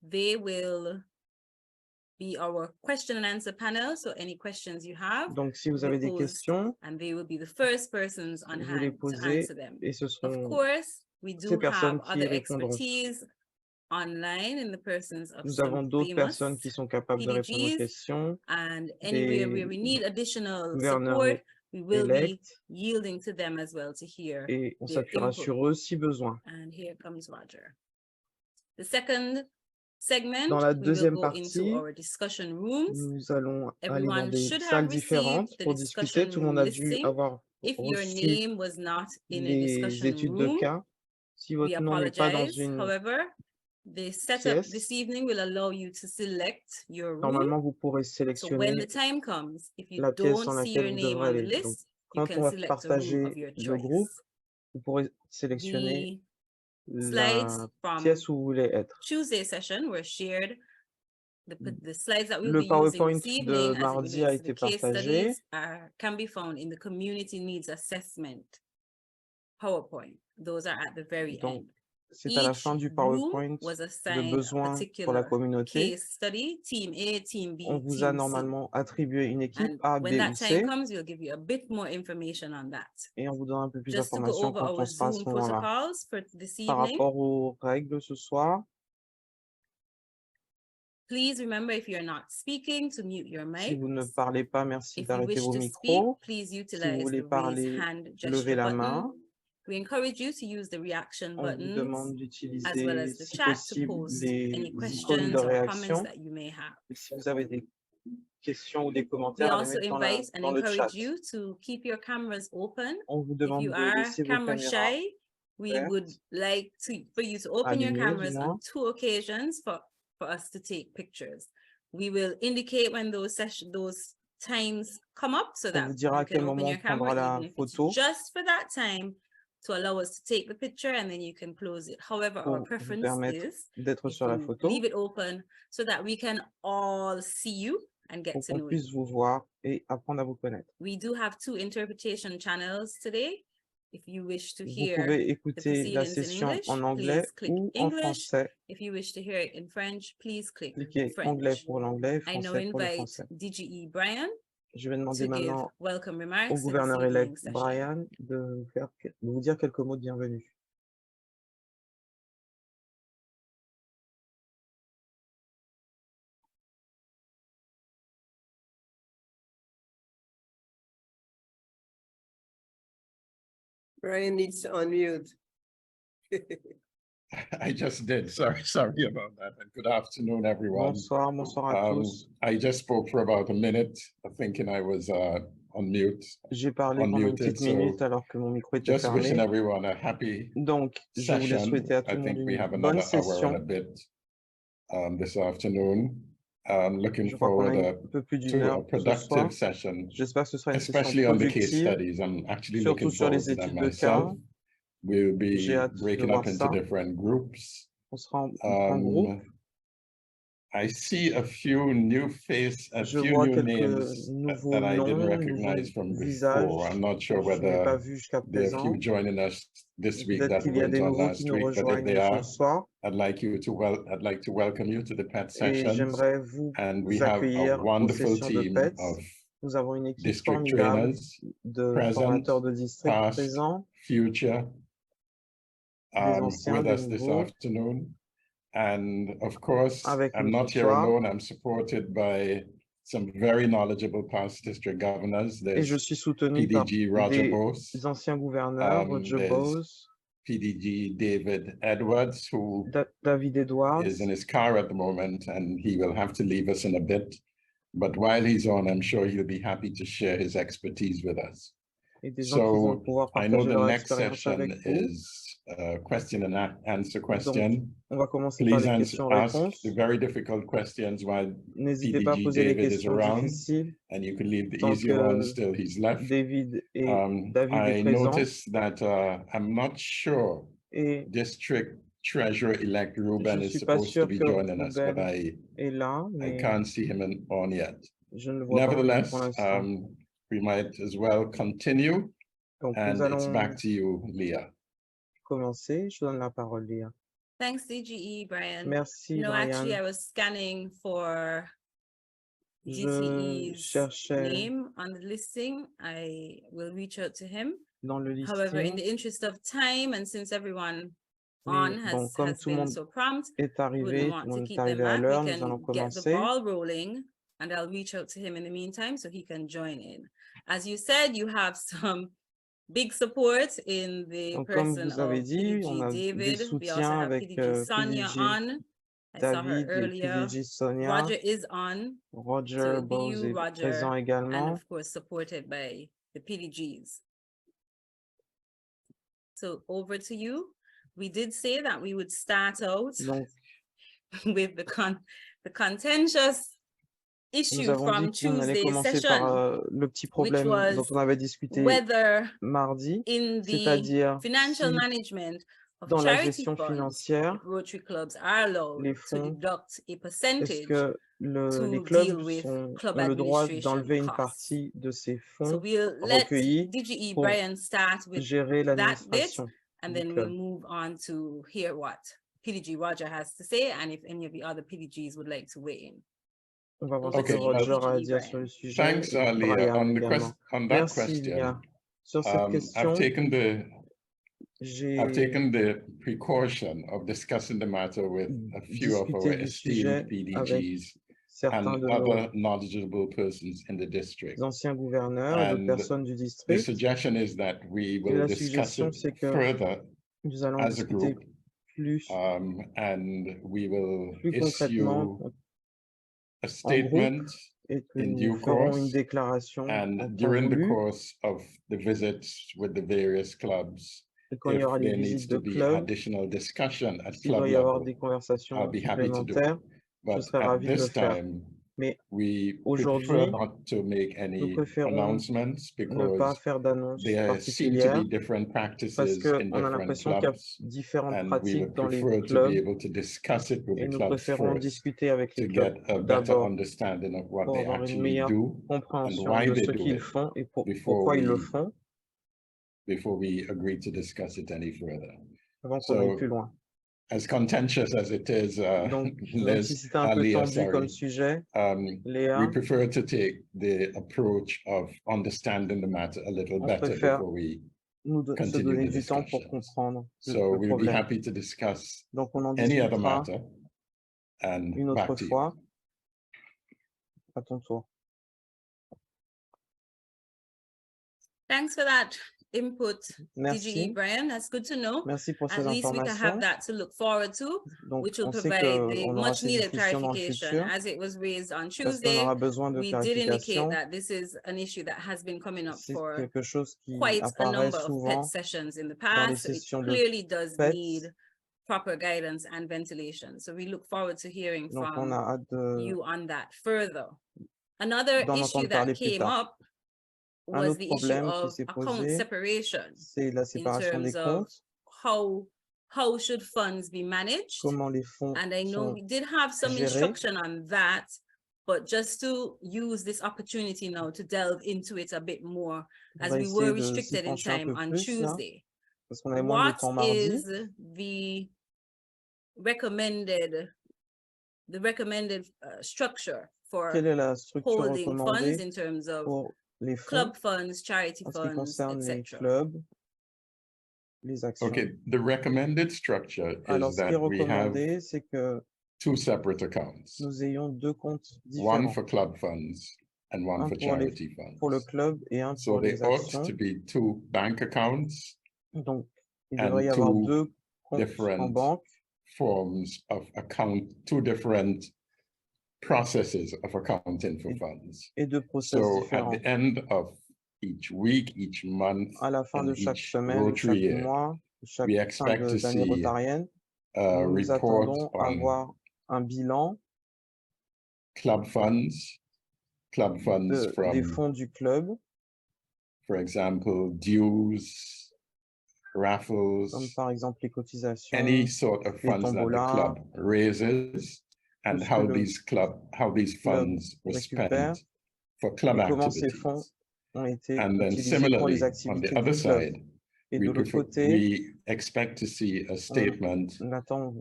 They will be our question and answer panel. So any questions you have, Donc, si vous avez des questions, and they will be the first persons on vous les hand to posez answer them. et ce Of seront course, we ces do personnes have qui other répondront. expertise online in the persons of Nous avons some d'autres famous personnes qui sont capables de répondre aux PDGs, questions, and anywhere where we need additional gouverneurs support, we will be élects, yielding to them as well to hear et on their s'appuiera input. sur eux si besoin. And here comes Roger. The second segment, Dans la we will deuxième go partie, into our discussion rooms. nous allons aller dans Everyone des should salles have différentes received the pour discuter. discussion Tout le monde room a dû listing. avoir If your reçu name was not in a les discussion études de room, cas. Si we votre nom n'est pas dans apologize. une However, the setup pièce, this evening will allow you to select your room. normalement, vous pourrez So when sélectionner the time comes, if you la pièce don't dans see your laquelle vous name devrez on the aller. Donc, list, you quand can on va select a room of partager your le groupe, choice. vous pourrez sélectionner The slides la from pièce où vous voulez être. Tuesday session were shared. The slides that we'll Le be using PowerPoint this de evening as it mardi a relates to the été case partagé. studies can be found in the Community Needs Assessment PowerPoint. Those are at the very Donc, end. c'est à la fin du PowerPoint Was de assigned a besoins pour la particular communauté. case study, team A, team B, On vous a team C. normalement attribué une équipe And A, when B ou that time C comes, we'll give you a bit more information on that. et on vous donne un peu plus Just to go d'informations over quand our on sera à ce Zoom moment-là. protocols for this Par evening. rapport aux règles ce soir, Please remember, if you're not speaking, to mute your si mic. vous ne parlez pas, merci If you d'arrêter wish vos to speak, micros. please Si vous utilize voulez the raise parler, hand levez gesture la button. main. We encourage you to use the reaction On vous buttons demande as well d'utiliser, as the si chat to possible, post les any icônes questions de or comments réaction. that you may have. Et si vous avez des questions ou des We commentaires, à les also mettre invite and dans le chat. encourage you to keep your cameras open. On vous If demande you de are laisser vos camera caméras shy, we ouvertes, would like for you to open your allumées, du cameras on moins. 2 occasions for us to take pictures. We will indicate when those times come up so On that vous dira à you quel can open moment your on prendra camera, la even if it's photo just for that time, to allow us to take the picture, and then you can close it. However, our pour vous preference permettre is d'être if sur la you photo, leave it open so that we can all see you and get pour to qu'on know you. puisse vous voir et apprendre à vous connaître. We do have 2 interpretation channels today. If you wish to Vous hear pouvez the écouter la proceedings in session English, en anglais please click ou en English. français. If you wish to hear it in French, please click Cliquez anglais French. pour l'anglais, I now français pour le invite français. DGE Brian Je vais demander to give maintenant welcome au remarks to this gouverneur evening's élect session. Brian de vous dire quelques mots de bienvenue. Brian needs to unmute. I just did. Sorry about that. And good afternoon, everyone. Bonsoir à tous. I just spoke for about a minute, thinking I was on mute. J'ai parlé pendant une petite minute alors que mon micro était Just wishing fermé. everyone a happy Donc, je voulais session. souhaiter à tout I le monde think we have une bonne another hour and a session. bit this afternoon. Looking Je crois qu'on a forward un peu plus d'une to a heure ce soir. productive session, J'espère que ce sera une session especially on the case productive, studies. I'm actually surtout looking sur forward les to them études de cas. myself. We'll J'ai be hâte de breaking voir up into ça. different groups. On sera en groupe. I see a few new faces, a Je few vois new quelques names nouveaux that I didn't noms, recognize nouveaux from visages before. I'm not sure que je n'ai pas whether vus jusqu'à there are a few présent. joining us this week Peut-être that qu'il y a weren't des on nouveaux qui last nous week, but if they rejoignent are, ce soir. I'd like to welcome you to the PET Et sessions. j'aimerais vous And we have a accueillir aux wonderful sessions de team PETS. of Nous avons une équipe district formidable trainers, de present, formateurs de district past, présents, future, des anciens, with des us this nouveaux. afternoon. And of course, Avec I'm nous not ce here soir. alone. I'm supported by some very knowledgeable past district governors. Et je There's suis soutenu par PDG Roger des Bose, anciens gouverneurs, Roger there's Bose, PDG David Edwards, who David Edwards, is in his car at the moment, and he will have to leave us in a bit. But while he's on, I'm sure he'll be happy to share his expertise with us. et des gens qui vont So pouvoir I know partager the leur next expérience avec session vous. is a question and answer Donc, question. on va commencer par Please les ask questions-réponses. the very difficult questions while N'hésitez pas à PDG poser les David is questions around, difficiles and you can leave the tant easier que ones till he's left. David est I présent. noticed that I'm not sure Et District Treasurer-elect je Ruben ne is suis pas supposed to sûr be que joining us, but Ruben est là, I mais can't see him on yet. je ne le vois pas en ligne Nevertheless, pour l'instant. we might as well continue, Donc, and nous it's allons back to you, Leah. commencer. Je donne la parole, Léa. Thanks, DGE, Brian. Merci, No, actually, I Brian. was scanning for Je GTE's cherchais name on the listing. I will reach out to him. dans le However, in listing, the interest of time and since everyone mais on bon, comme has tout le been monde so prompt, est we wouldn't arrivé, tout want le to monde est keep them arrivé à back. We l'heure, nous allons can get the commencer. ball rolling and I'll reach out to him in the meantime so he can join in. As you said, you have some big support in the Donc, comme person vous avez of dit, on PDG a des David. We also soutiens have avec PDG Sonia PDG on. I saw her David et earlier. PDG Sonia. Roger is on. So Roger it'll be Bose you, est Roger, présent and également. of course supported by the PDGs. So over to you. We did say that we would start out Donc, with the contentious nous issue avons from dit qu'on allait Tuesday's commencer par session, le petit which problème dont was on avait discuté whether mardi, in the c'est-à-dire financial si management of dans la charity gestion funds, financière, if Rotary clubs are allowed les to fonds, deduct a est-ce percentage que les to clubs deal with club ont le droit administration d'enlever une costs. partie de ces So fonds we'll let recueillis DGE pour Brian start with gérer that bit, l'administration and du then we'll club? move on to hear what PDG Roger has to say, and if any of the other PDGs would like to weigh in. On va voir Over ce que to you, Roger a à DGE dire sur Brian. le sujet. Thanks, et Leah. Brian également. On that Merci, question, Lia. Sur cette I've question, taken j'ai the precaution of discussing the matter with a few of our discuté du sujet esteemed avec PDGs certains and de other nos knowledgeable persons in the district. anciens gouverneurs et d'autres And personnes du the district. suggestion is that we Et will la discuss suggestion, it c'est que further nous allons as a discuter group, plus and we will concrètement issue a en groupe statement et que in nous due ferons une course. déclaration en And temps during the voulu. course of the visits with the various clubs, Et quand il y if aura les there needs visites to de be club, additional discussion at s'il club doit y avoir level, des I'll conversations be happy to do it. supplémentaires, je But serai at ravi de le this faire. time, Mais we prefer aujourd'hui, not to make nous any préférons announcements ne pas because faire d'annonces there seem to particulières be different parce practices in qu'on a different l'impression qu'il y a clubs, différentes and we pratiques would dans les prefer to be clubs able to discuss it with et the nous clubs préférons first discuter avec to les clubs get a better d'abord understanding of what pour they avoir une actually meilleure do and compréhension why de they ce do qu'ils it font et before pourquoi ils le we font agree to discuss it any further. avant qu'on aille So, plus loin. as contentious as it is, Donc, même si c'était un peu Leah, tendu comme sorry, sujet, we Léa, prefer to take the approach of understanding the matter a little on better préfère before we se continue donner the du temps pour discussions. comprendre So le we'll be problème. happy to discuss Donc, on en any other discutera matter, and une autre back to you. fois. À ton tour. Thanks for that input, Merci. DGE Brian. That's good to know. Merci pour ces At least we can have informations. that to look forward to, Donc, which will on sait provide the qu'on aura much ces needed discussions dans le clarification. futur As it was raised on parce qu'on Tuesday, aura besoin de we did indicate clarification. that this is an issue that has been coming up C'est for quelque chose qui quite a apparaît number of PET souvent sessions in the dans les past. So it sessions de clearly does PET. need proper guidance and ventilation. So we look forward to hearing Donc, on from a hâte de, you on that further. Another d'en issue entendre parler that plus came tard. up Un was autre the issue problème qui of s'est account posé, separation c'est la in séparation des terms of comptes. how should funds be managed. Comment les fonds And I know sont we did have some gérés. instruction on that, but just to use this opportunity now to delve into it a bit more, On as va we were essayer de s'y restricted in pencher un time peu on plus là, Tuesday. parce qu'on avait moins de What temps mardi. is the recommended structure for Quelle est la structure holding funds recommandée in terms of pour les fonds club funds, charity en ce qui funds, concerne les etc.? clubs, les actions? Okay, the recommended structure Alors, is ce qui est that we have recommandé, c'est que two separate accounts, nous ayons deux comptes one différents, for club funds and one un for pour charity le funds. club et un So pour there les ought actions. to be two bank accounts Donc, il and devrait y avoir two deux comptes en different banque, forms of account, two different processes of accounting for funds. et deux process So at différents. the end of each week, each month, À la fin de and chaque each semaine, Rotary chaque year, mois, chaque we fin expect to d'année see rotarienne, a nous report attendons on avoir un bilan club funds des from, fonds du club, for example, dues, raffles, comme par exemple les cotisations, any sort of les funds that the tombolas, club raises, and tout ce how que le these funds were récupère spent for club et comment ces fonds activities. ont été And then utilisés pour les similarly, on activités the other du club. side, Et de l'autre côté, we expect to see a statement on attend de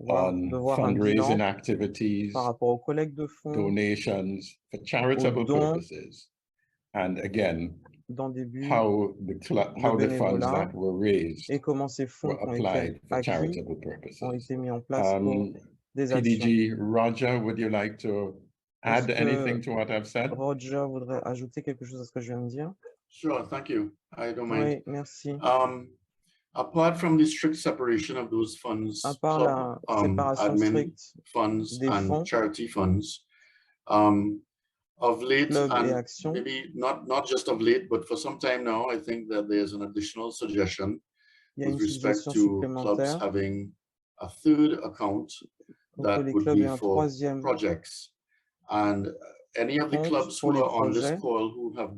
on voir un fundraising bilan activities, par rapport aux collectes de fonds, donations for charitable dons, purposes. And again, dans des buts how the funds bénévolat that were raised et comment ces fonds were qui ont été applied for acquis charitable ont purposes. été mis en place pour des actions. PDG Roger, would you like to add Est-ce anything que to what I've said? Roger voudrait ajouter quelque chose à ce que je viens de dire? Sure, thank you. I don't mind. Oui, merci. Apart from the strict separation of those funds, À part club, la séparation admin stricte funds des and fonds, charity funds, of late, club et and actions, maybe not just of late, but for some time now, I think that there's an additional suggestion il y a une with respect suggestion to clubs supplémentaire having a third account pour que that les would clubs aient be un for troisième projects. And any of the compte clubs pour who les are on this projets. call who have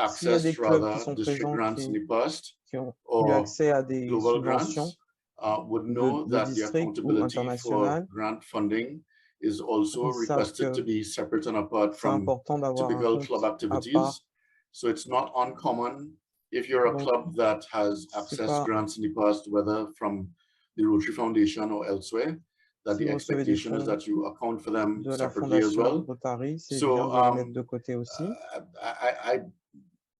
S'il y a des accessed clubs qui rather sont district présents, grants in the past qui ont eu or accès à des global subventions grants, would know de that the district ou accountability for internationales, grant funding is also ils savent requested to que be separate and apart c'est from important d'avoir un typical compte club à part. activities. So it's not uncommon if you're a Donc, club that has c'est accessed pas, grants in the past, whether from the Rotary Foundation or elsewhere, that si the vous recevez des expectation is fonds that you account for them de la separately as fondation well. Rotary, c'est So, bien de les mettre de côté aussi.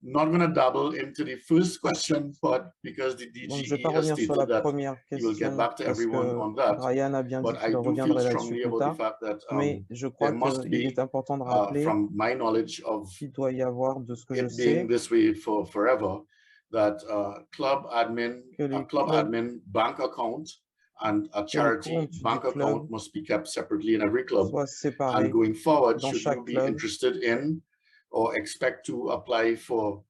I'm not going to dabble into the first question, but because the Donc, je ne vais pas DGE has revenir sur la stated that première he will get question back to parce everyone que on that. Brian a bien dit But qu'il I do feel reviendrait là-dessus strongly plus about the tard. fact that Mais je crois there must qu'il be, est important de rappeler from my knowledge of qu'il doit y avoir, de ce que je it sais, being this way for forever, that club que les clubs, admin bank account and a que les charity comptes bank du club account must be kept separately in every club. soient séparés And going forward, dans should you chaque be club. interested in or expect to apply for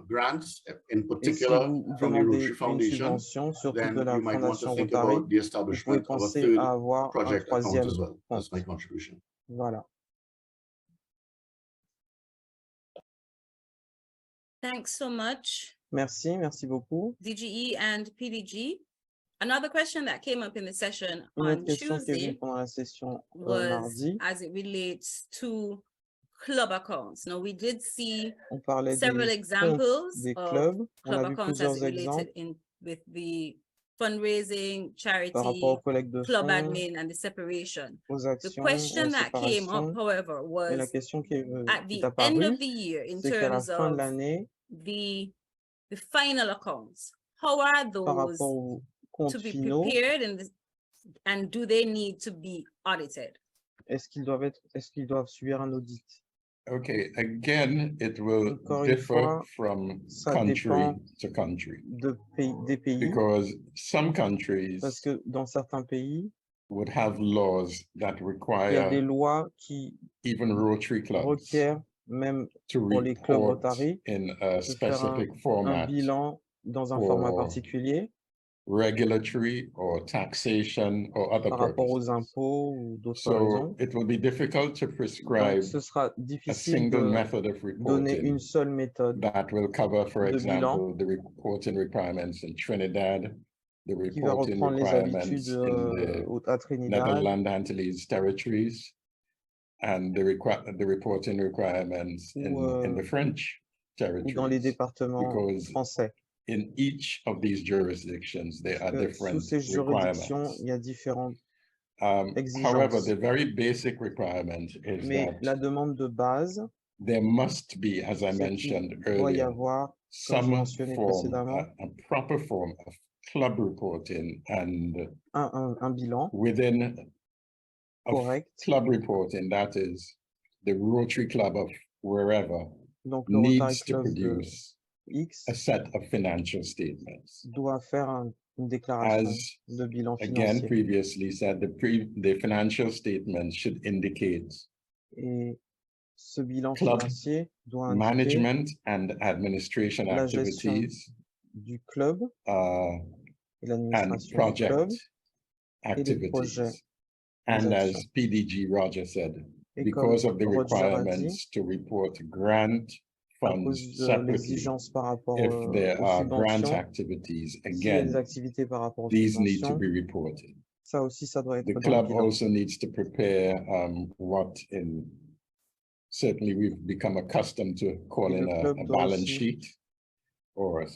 grants, in Et si particular vous from the demandez Rotary une Foundation, subvention, surtout de then la you might want to fondation think Rotary, about the vous pouvez establishment of a penser third à avoir un project account troisième as well. That's my compte. contribution. Voilà. Thanks so much, Merci, merci beaucoup. DGE and PDG. Another question that came up in the session Une autre on question qui est venue Tuesday pendant la session was mardi. as it relates to club accounts. Now, we did see On parlait several des comptes examples des of clubs. On club a vu accounts as plusieurs it related exemples with the fundraising, par rapport charity, aux collectes de club fonds, admin, and the separation. aux The actions, aux question that came up, séparations. however, Et la was question qui est at the end apparue, of the year in c'est qu'à la terms fin de of l'année, the final accounts, how are par those rapport aux comptes to be finaux, prepared and do they need to be audited? est-ce qu'ils doivent subir un audit? Okay, again, it will Encore une differ fois, from ça country dépend to country des pays, because some parce countries que dans certains pays, would have laws that il y a des require lois qui even Rotary clubs requièrent, même to pour les clubs report Rotary, in a de faire specific un format bilan dans un format for particulier regulatory or taxation or other par rapport aux purposes. impôts ou d'autres So raisons. it will be difficult to Donc, prescribe ce sera a difficile single de method of donner une reporting seule méthode that will cover, for de bilan example, the reporting requirements in Trinidad, the qui va reporting reprendre les requirements habitudes in à the Trinidad Netherlands Antilles territories, and the reporting requirements in the French ou dans les territories. départements Because français. in each of these jurisdictions, there are Sous different ces juridictions, requirements. il y a différentes However, exigences. the very basic requirement is Mais that la demande de base, there must be, as I c'est mentioned qu'il doit y earlier, avoir, comme j'ai some mentionné form, précédemment, a proper form of club reporting and un bilan within of correct. club reporting, that is the Rotary Club of wherever Donc, le Rotary needs to Club de produce X a set of financial statements. doit faire une déclaration As de bilan again financier. previously said, the financial statements should indicate Et ce bilan club financier doit indiquer management and administration la gestion activities du club et and l'administration du club project et les projets, activities. les And as actions. PDG Roger said, Et because comme of the Roger a dit, requirements to report grant à funds cause de separately, l'exigence par rapport if there aux are grant subventions, activities, s'il y a des again, activités par rapport aux these need to subventions, be reported. ça aussi, ça doit être The dans le club bilan. also needs to prepare what certainly we've become accustomed to calling le a club doit balance aussi sheet or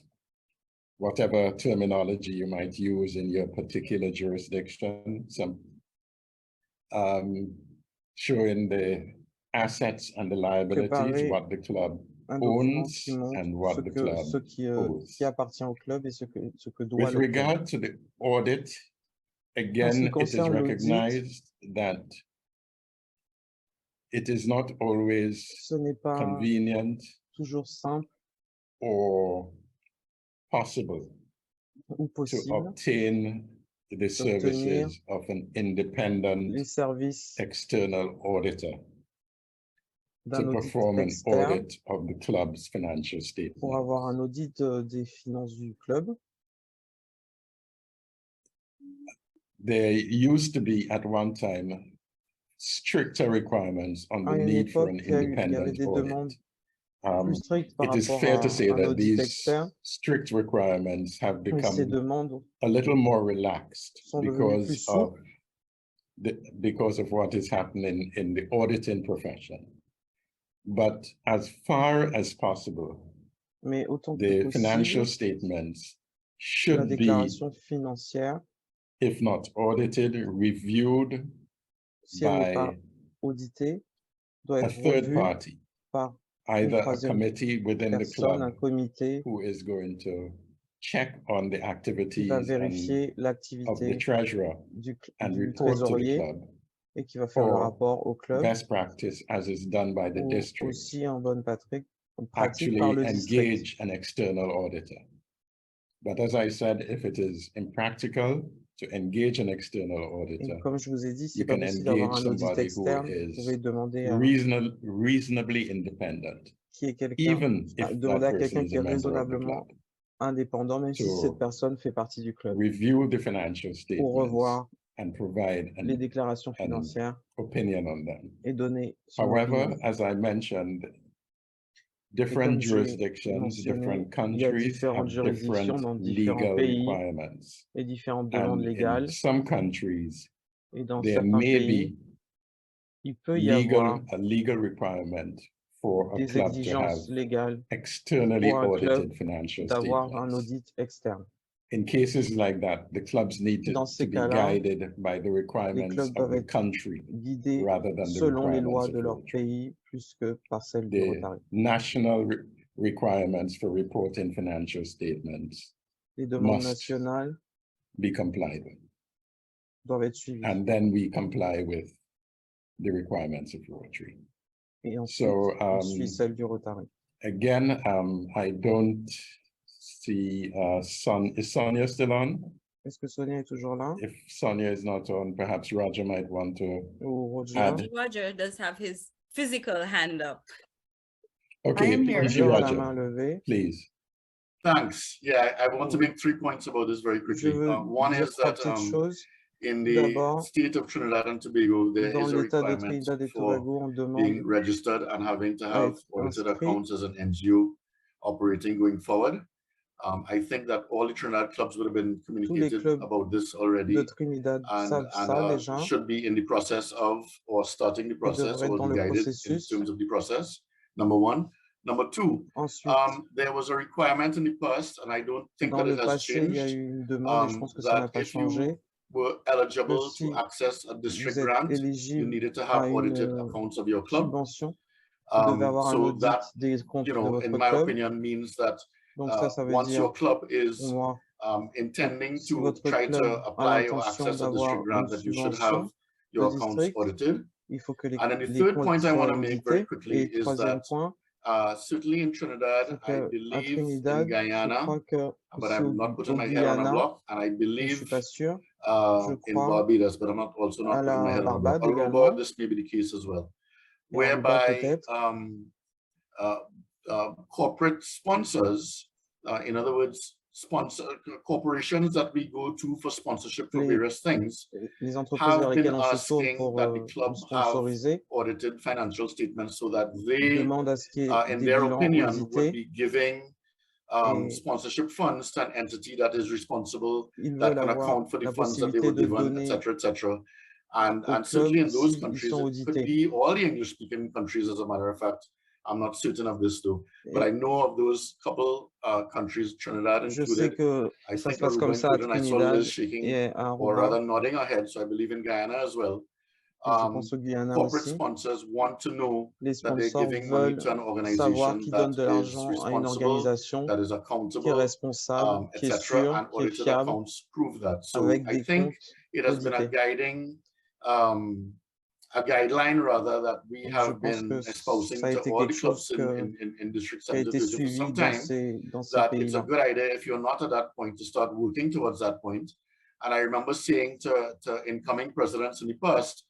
whatever terminology you might use in your particular jurisdiction, some showing the assets and the liabilities, Préparer what the club un document owns qui montre and what the club ce qui owes. appartient au club et ce que doit With le club. regard to the audit, En ce again, qui it is concerne l'audit, recognized that it is not always ce n'est pas convenient toujours simple or possible ou to possible obtain the d'obtenir services of an independent les services external auditor to d'un audit perform an externe audit of the club's financial pour statement. avoir un audit des finances du club. There used to be at one time stricter requirements on the À une need for époque, an il y avait independent des demandes audit. plus strictes par It is rapport fair to à say un that audit these externe, strict requirements have mais ces become demandes a little more relaxed sont devenues plus because of what is happening in the auditing profession. But as far as possible, mais autant que the possible, financial statements la should be, déclaration financière, if not audited, reviewed si elle n'est pas by auditée, doit a être third revue party, par either a troisième committee within the personne, un club comité who is going to check on the qui va activities vérifier of the l'activité treasurer du and report to the trésorier club, et qui va faire le or rapport au club, best practice as is done by the ou district, aussi en bonne pratique par actually le district. engage an external auditor. But as I said, if it is impractical to engage an external Et auditor, comme je vous ai dit, c'est you pas can possible d'avoir engage un audit somebody who externe. Vous is pouvez demander à reasonably independent, qui est quelqu'un, even if demander that à quelqu'un person is qui a est member of the raisonnablement club, indépendant, même si to cette personne fait partie du club, review the financial pour statements revoir and provide les an déclarations financières opinion on them. et donner son However, opinion. as I mentioned, Et different comme j'ai jurisdictions, mentionné, different il y a countries différentes have juridictions different dans différents legal pays requirements. et différentes demandes And in légales. some countries, Et dans there certains may pays, be il peut y avoir a legal requirement for a des club to have exigences légales externally pour un club audited financial d'avoir un statements. audit externe. In cases like that, the clubs need Dans to ces be cas-là, guided by the les requirements clubs of doivent the être country guidés rather than the selon les requirements lois of de leur Rotary. pays plus que par celles du The Rotary. national requirements for reporting financial statements Les demandes must nationales be complied with. doivent être suivies. And then we comply with the requirements of Rotary. Et ensuite, So, on suit celles du Rotary. again, I don't see is Sonia still on? Est-ce que Sonia est toujours là? If Sonia is not on, perhaps Roger might want to Ou Roger? add. Roger does have his physical hand up. Okay, am here. Roger, Roger a la main levée. please. Thanks. Yeah, I want to make 3 points about this very Je quickly. veux One dire is trois that petites choses. in the D'abord, state of Trinidad and Tobago, there dans is a l'état de requirement Trinidad et for Tobago, on being demande registered and having to à have être audited inscrit. accounts as an NGO operating going forward. I think that all the Trinidad clubs would have been communicated clubs about this de already Trinidad and savent ça déjà. should be in the process of or starting the process devraient être or dans be le guided in processus. terms of the process. Number one. Number two, Ensuite, there was a requirement in the past, and I don't think dans that it le has passé, il y a changed, eu une demande et je pense que ça n'a that pas if you changé. were eligible Que si to access a Vous district êtes grant, you éligible needed to à have audited une accounts of your club. subvention. Vous devez avoir un So audit that, des comptes you de know, votre in my club. opinion, means that Donc ça veut once dire, your club is pour moi, intending si to votre try club to a apply or l'intention access a d'avoir district grant, une that you should have subvention your de accounts district, audited. il faut que And then the les third comptes point I soient want to make very audités. quickly Et is troisième that point, certainly in Trinidad, c'est I qu'à believe in Trinidad, je Guyana, crois que but ici I'm not putting au my head on a Guyana, block, and I et je believe suis pas sûr, je in crois Barbados, but I'm not also à not putting my la head on a block. Barbade Aruba, également, this may be the case as well, et Aruba whereby peut-être. corporate sponsors, in other words, corporations that we go to for sponsorship for various things, Les entreprises vers have been lesquelles on se tourne asking pour that the club have sponsoriser audited financial statements so that they, demandent à ce qu'il y ait in des their bilans opinion, would audités. be giving Et sponsorship funds to an entity that is responsible, ils that veulent can avoir account for the la funds that they possibilité were de given, donner etc. And au certainly club in those s'ils countries, sont it could audités. be all the English-speaking countries, as a matter of fact, I'm not certain of this though, but I know of those couple countries, Trinidad Je sais included. que I ça se think passe Aruba comme ça à included, and I saw Trinidad Liz shaking et à or Aruba. rather nodding her head. So I believe in Guyana as well. Et je pense au Guyana Corporate aussi. sponsors want to know Les that they're sponsors giving money veulent to an savoir organization qu'ils that donnent de is l'argent à une responsible, organisation that is qui est accountable, responsable, qui est etc. sûre, And qui est audited fiable, accounts prove that. So avec I des think comptes it has been a audités. guiding, a guideline rather that we Je have pense been que espousing ça a to été all quelque the clubs chose in District qui a 7 été Division for suivi some dans time, ces that it's a pays-là. good idea if you're not at that point to start working towards that point. And I remember saying to incoming presidents in the past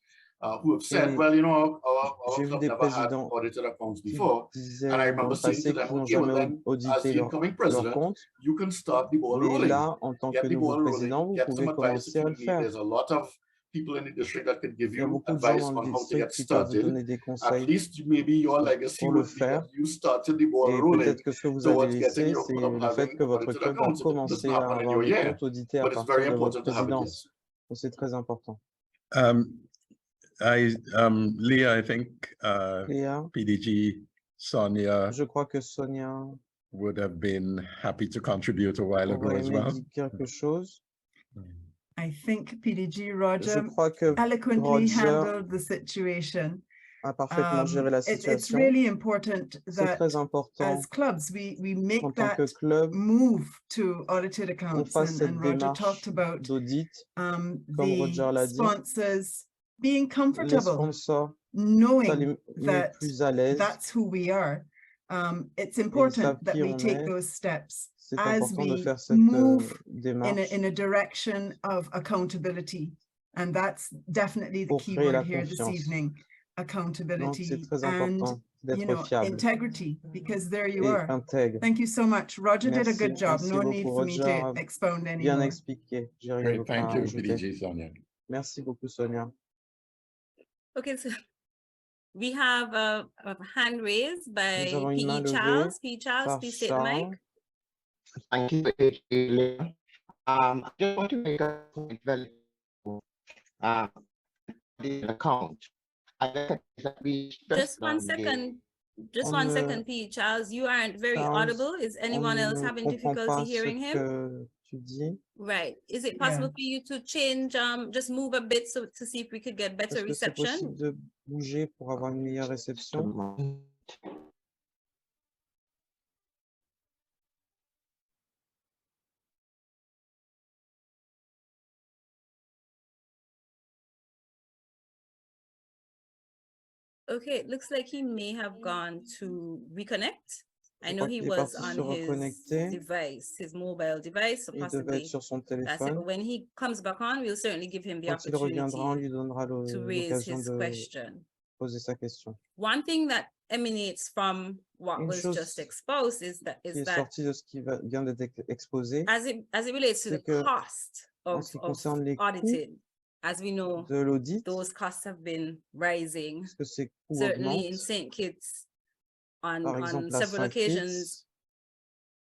who have said, Et well, you know, our j'ai vu club des never had présidents audited accounts qui before. And I disaient dans remember le saying to passé them, qu'ils n'ont okay, well jamais then, as audité the incoming leur president, compte. you can start the ball Mais rolling. là, en tant que Get the nouveau ball président, rolling, vous get some pouvez advice if commencer à you le need. faire. There's a lot of people in the district that could give Il y a you beaucoup de gens advice dans on le how to district get qui peuvent vous started. donner des At conseils least maybe your legacy pour le would be that faire. you started the ball Et rolling peut-être que ce que vous avez towards getting laissé, your c'est club le fait having que votre audited club a accounts. It doesn't commencé à happen in avoir your des year, comptes audités à but it's very partir de votre important to have it, présidence. yes. Donc, c'est très important. Leah, I think Léa, PDG Sonia je crois que Sonia would have been happy to contribute a while ago aurait as aimé well. dire quelque chose. I think PDG Je Roger crois que eloquently Roger handled the situation. a parfaitement géré la It's situation. really important C'est that très important as clubs, we make en tant que that club move to audited qu'on accounts. fasse cette And Roger démarche talked about d'audit, comme the Roger l'a dit. sponsors being Les comfortable, sponsors, ça knowing les met that plus à l'aise. that's who we are. It's savent important that qui we on take est. those steps C'est as important de we faire cette move démarche in a direction of accountability. And that's definitely the pour key créer la word here this confiance. evening, Donc, accountability c'est très and, important you d'être know, fiable integrity, because there you et are. intègre. Thank you so much. Roger did a Merci, good job. merci No need beaucoup. for me Roger to a expound bien anymore. expliqué. J'ai rien Great, d'autre thank à you, ajouter. PDG Sonia. Merci beaucoup, Sonia. Okay, so we have a hand raised by Nous avons une main P.E. levée Charles. P.E. Charles, par please take the mic. Charles. Thank you, Leah. I just want to make a point very the account. I think that we Just stressed one on the- second. Just On one ne- second, P.E. Charles. You aren't very Charles, audible. Is anyone On else ne having comprend difficulty pas ce hearing him? que tu dis. Right. Is it Yeah. possible for you to change, just move a bit to see if we could get better Est-ce que c'est reception? possible de bouger pour avoir une meilleure réception? Okay, it looks like he may have gone to reconnect. I Je know crois he qu'il est was parti se on his reconnecter. device, his mobile device, so Il devait possibly être sur son that's it. But téléphone. when he comes back on, we'll certainly give him the Quand il reviendra, on opportunity lui donnera to raise l'occasion his de question. poser sa question. One thing that emanates from what Une was chose just exposed is Qui est that sorti de ce qui vient d'être exposé, as it relates to c'est the que cost en of ce qui concerne les coûts auditing, as we know, de l'audit, those costs have been rising. parce que ces coûts Certainly in augmentent. St. Kitts, Par on exemple, à several occasions, Saint-Kitts,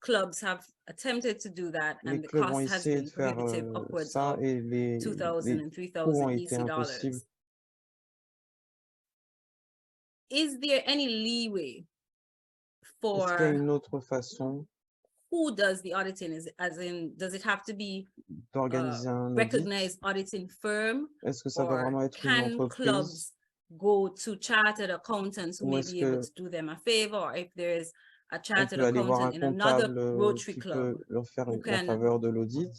clubs have attempted to do that, les and the clubs ont cost has essayé been de faire prohibitive, upwards ça of et les 2,000 and coûts 3,000 ont été EC impossibles. dollars. Is there any leeway Est-ce qu'il y a for une autre façon who does the auditing? As in, does it have to be a d'organiser un audit? recognized auditing firm, Est-ce que ça doit or vraiment être une can entreprise? clubs go to chartered accountants who Ou may est-ce be able que to do them a favor, or if there is a on chartered peut aller voir un accountant in another comptable Rotary qui club peut leur faire who la can faveur de l'audit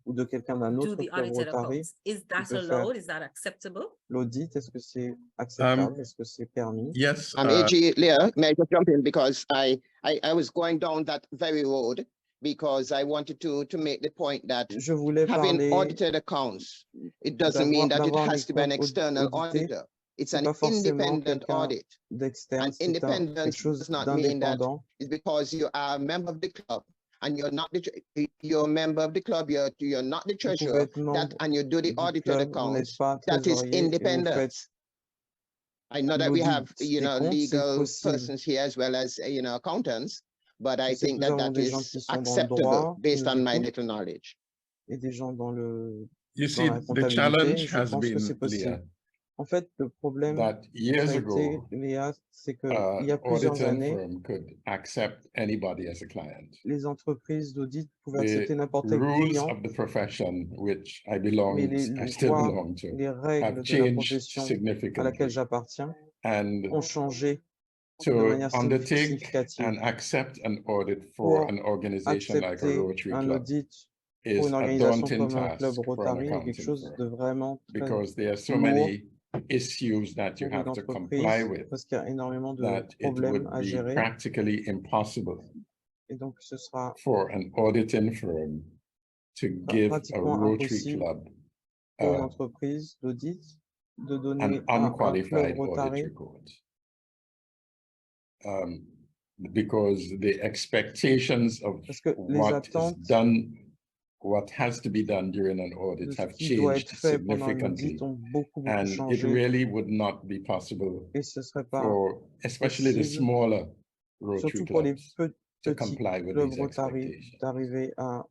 ou de quelqu'un d'un do autre the club audited Rotary accounts? Is qui that peut faire allowed? Is that acceptable? l'audit? Est-ce que c'est acceptable? Est-ce que c'est permis? Yes, AG, Leah, may I just jump in because I was going down that very road because I wanted to make the point that Je voulais having parler audited accounts, it doesn't mean that it d'avoir has les to be an comptes external audités. auditor. It's C'est an pas forcément independent quelqu'un audit. d'externe, And c'est quelque independence chose does not mean that d'indépendant. it's because you are a member of the club and you're not you're a member of the club, you're not the Vous pouvez treasurer, être membre and you do the du audited club, vous n'êtes accounts. pas That is trésorier et vous faites independence. I know that we have, l'audit des comptes, c'est legal possible. persons here as well as, accountants, but I Je sais que think nous that avons that des gens is qui sont dans le acceptable droit, qui based nous on my écoutent, little knowledge. et des gens dans you dans see, la the comptabilité. challenge Je has pense que c'est been, Leah, possible. En fait, le problème, that ça years a été, ago, Léa, c'est que il an y a plusieurs auditing années, firm could accept anybody as a client. les entreprises d'audit pouvaient The accepter n'importe quel rules client, of the profession, which I mais still lois, belong to, les règles have de la changed profession à laquelle significantly. j'appartiens And ont changé de to manière undertake significative. and accept an audit for Pour an organization like a accepter Rotary un Club audit pour is une a organisation daunting comme un club task for an Rotary est quelque accounting chose de firm, vraiment très because there are so lourd many issues that you pour une have to comply entreprise with, parce qu'il y a énormément de that it problèmes would à be gérer practically impossible et donc ce sera for an auditing firm to give a pratiquement Rotary impossible Club pour une entreprise d'audit de donner an à un club unqualified audit Rotary report. Because the expectations of parce que les what is attentes done, what has to be done during an de audit ce have qui doit changed être fait pendant un significantly. audit ont beaucoup And it changé really would not be possible et ce serait pas for especially the possible, smaller Rotary surtout pour les clubs, to petits comply with clubs these Rotary expectations. d'arriver à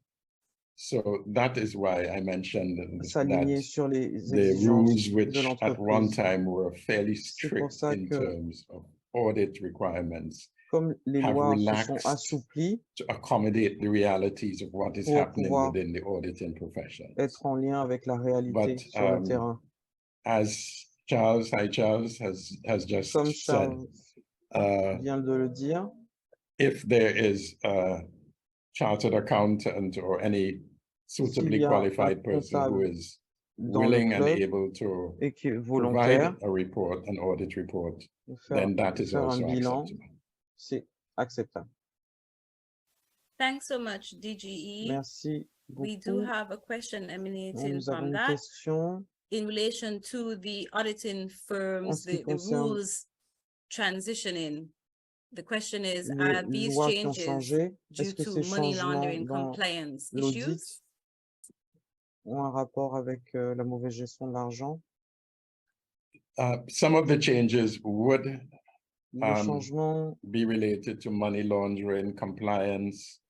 So that is why I mentioned s'aligner that sur les the exigences rules de which at one l'entreprise. time were fairly C'est pour strict ça in que, terms of audit requirements comme les have lois se sont relaxed assouplies to accommodate the realities of what is pour happening pouvoir within the auditing profession. être en lien avec la réalité But, sur le terrain. As Charles has just Comme said, Charles uh, vient de le dire, if there is a chartered accountant or any suitably s'il y a un qualified person who comptable is dans le willing and club able to et qui est provide volontaire a report, an audit report, de faire, then that is faire un also bilan, acceptable. c'est acceptable. Thanks so much, DGE. Merci We do beaucoup. have a question emanating Nous avons from une that question in relation to the auditing en firms, ce qui the concerne rules transitioning. The question is, les are these lois qui ont changes changé. due Est-ce que to ces money changements laundering dans compliance l'audit issues? ont un rapport avec la mauvaise gestion de l'argent? Some of the changes would Les changements be related to money laundering, compliance,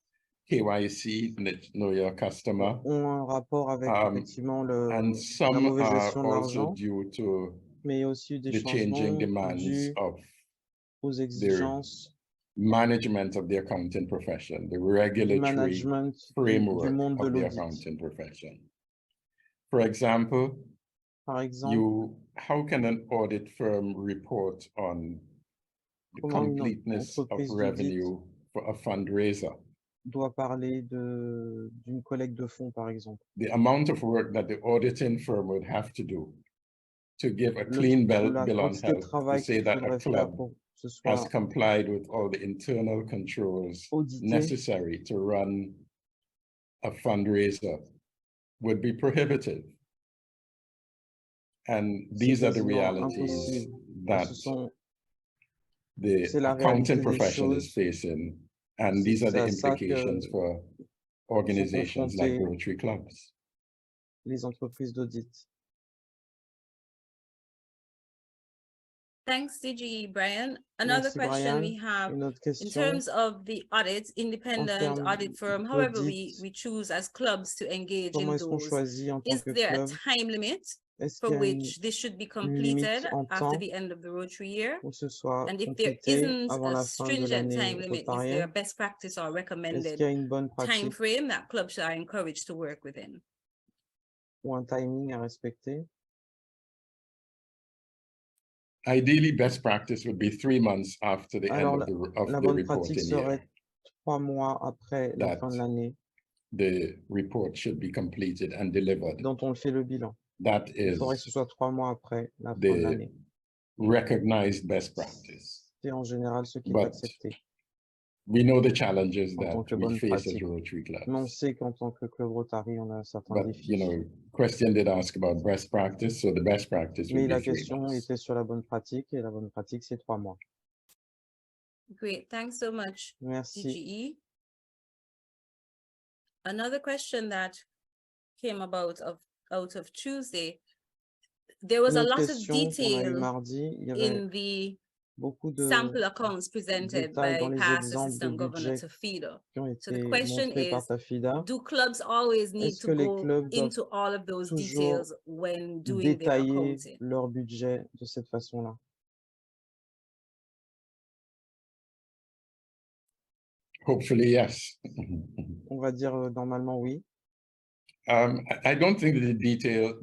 KYC, know your customer. ont un rapport avec effectivement And la some mauvaise are gestion de also l'argent, due to mais il y a aussi eu des the changing changements demands dus of aux exigences management of the accounting profession, the du regulatory management du framework monde de of the l'audit. accounting profession. For example, Par exemple, how can an audit firm report on the comment une completeness of entreprise d'audit revenue for a fundraiser? doit parler d'une collecte de fonds, par exemple. The amount of work that the auditing firm would have to do to give a clean bill La on quantité de health, to travail say qu'il that a faudrait faire club pour que ce has soit complied with all the internal controls audité necessary to run a fundraiser would be prohibitive. And these are the quasiment realities impossible. that the C'est la accounting réalité des profession is choses. facing. And these are the C'est à ça implications que for organizations like confrontés Rotary clubs. les entreprises d'audit. Thanks, DGE, Brian. Another Merci, question Brian. we have, Une autre in question terms of the audits, independent termes audit firm, however d'audit, we choose as clubs to engage comment in est-ce qu'on those, choisit en tant is que there a club? time limit Est-ce for qu'il y a which this should be une limite completed en after temps the end of the Rotary year? pour que ce soit And if there complété isn't avant a la fin de stringent l'année time limit, is there a rotarienne? best practice or Est-ce qu'il recommended y a une bonne time pratique frame that clubs are encouraged to work within? ou un timing à respecter? Ideally, best practice would be 3 months after the Alors, end of la the bonne pratique reporting year. serait 3 mois après la fin de That l'année the report should be completed and delivered. dont on fait le bilan. That Il is faudrait que ce soit 3 mois après la fin de the l'année. recognized best practice. C'est en général ce qui est But accepté we know the challenges en tant that que we bonne face as pratique. Rotary clubs. Mais on sait qu'en tant que club Rotary, on a certains But, défis. question did ask about best practice, so the best practice Mais would la be 3 question months. était sur la bonne pratique et la bonne pratique, c'est 3 mois. Great, thanks so much, Merci. DGE. Another question that came out of Tuesday, there was Une a autre lot of question qu'on a eu detail mardi, il y avait in the beaucoup de sample accounts presented détails dans by les past exemples de assistant governor budget to FIDA. qui ont So the été question montrés par is, ta FIDA. do clubs always need Est-ce to que les go clubs doivent into all of those toujours details when doing their détailler accounting? leur budget de cette façon-là? Hopefully, yes. On va dire normalement oui. I don't think the details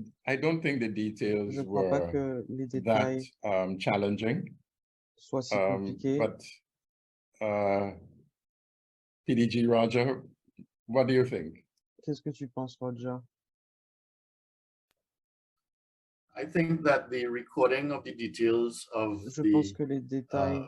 Je ne crois pas were que les that détails challenging. soient si compliqués. But PDG Roger, what do you think? Qu'est-ce que tu penses, Roger? I think that the recording of the details of Je pense the que les détails,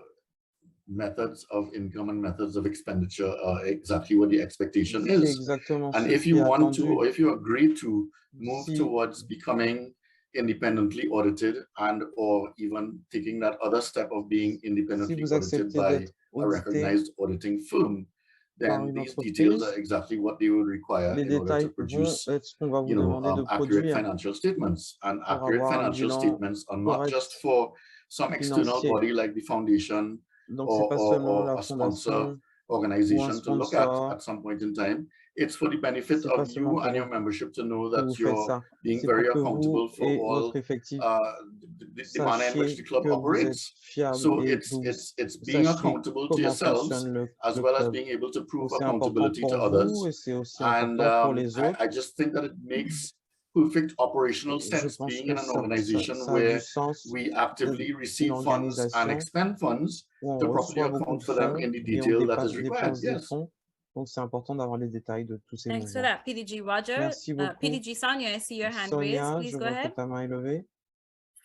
methods of income and methods of expenditure are exactly what the expectation c'est is. exactement And ce if qui you est want to, attendu. or if you agree to move Si- towards becoming independently audited and or even taking that other step of being Si independently vous audited acceptez by d'être a audité recognized auditing firm, par then une these details are entreprise, exactly what they would require les in order to détails vont produce, être ce qu'on va vous you know, demander de accurate produire financial statements. And pour accurate avoir un financial bilan statements are not correct just for some external financier. body like the foundation Donc, c'est pas seulement la or a sponsor fondation ou un organization to look sponsor. at some point in time. It's for the benefit C'est pas of seulement you and pour your membership to know que that vous faites you're ça. being C'est very pour que vous accountable for et all votre effectif the manner in which sachiez the club que vous êtes operates. fiable So et que it's vous being sachiez accountable to comment yourselves fonctionne le as well as club. being able to prove Donc, c'est important accountability pour to vous others. et c'est aussi And important pour les autres. I just think that it makes perfect operational Je sense pense being que in an organization ça a where du sens we d'être actively une receive funds and organisation expend funds où on to properly reçoit beaucoup account de for them fonds in the et on detail that is required. dépense des Yes. fonds. Donc, c'est important d'avoir les détails de tous ces Thanks for mouvements. that, PDG Roger. Merci beaucoup. PDG Sonia, I see your hand raised. Sonia, Please je go vois que ahead. ta main est levée.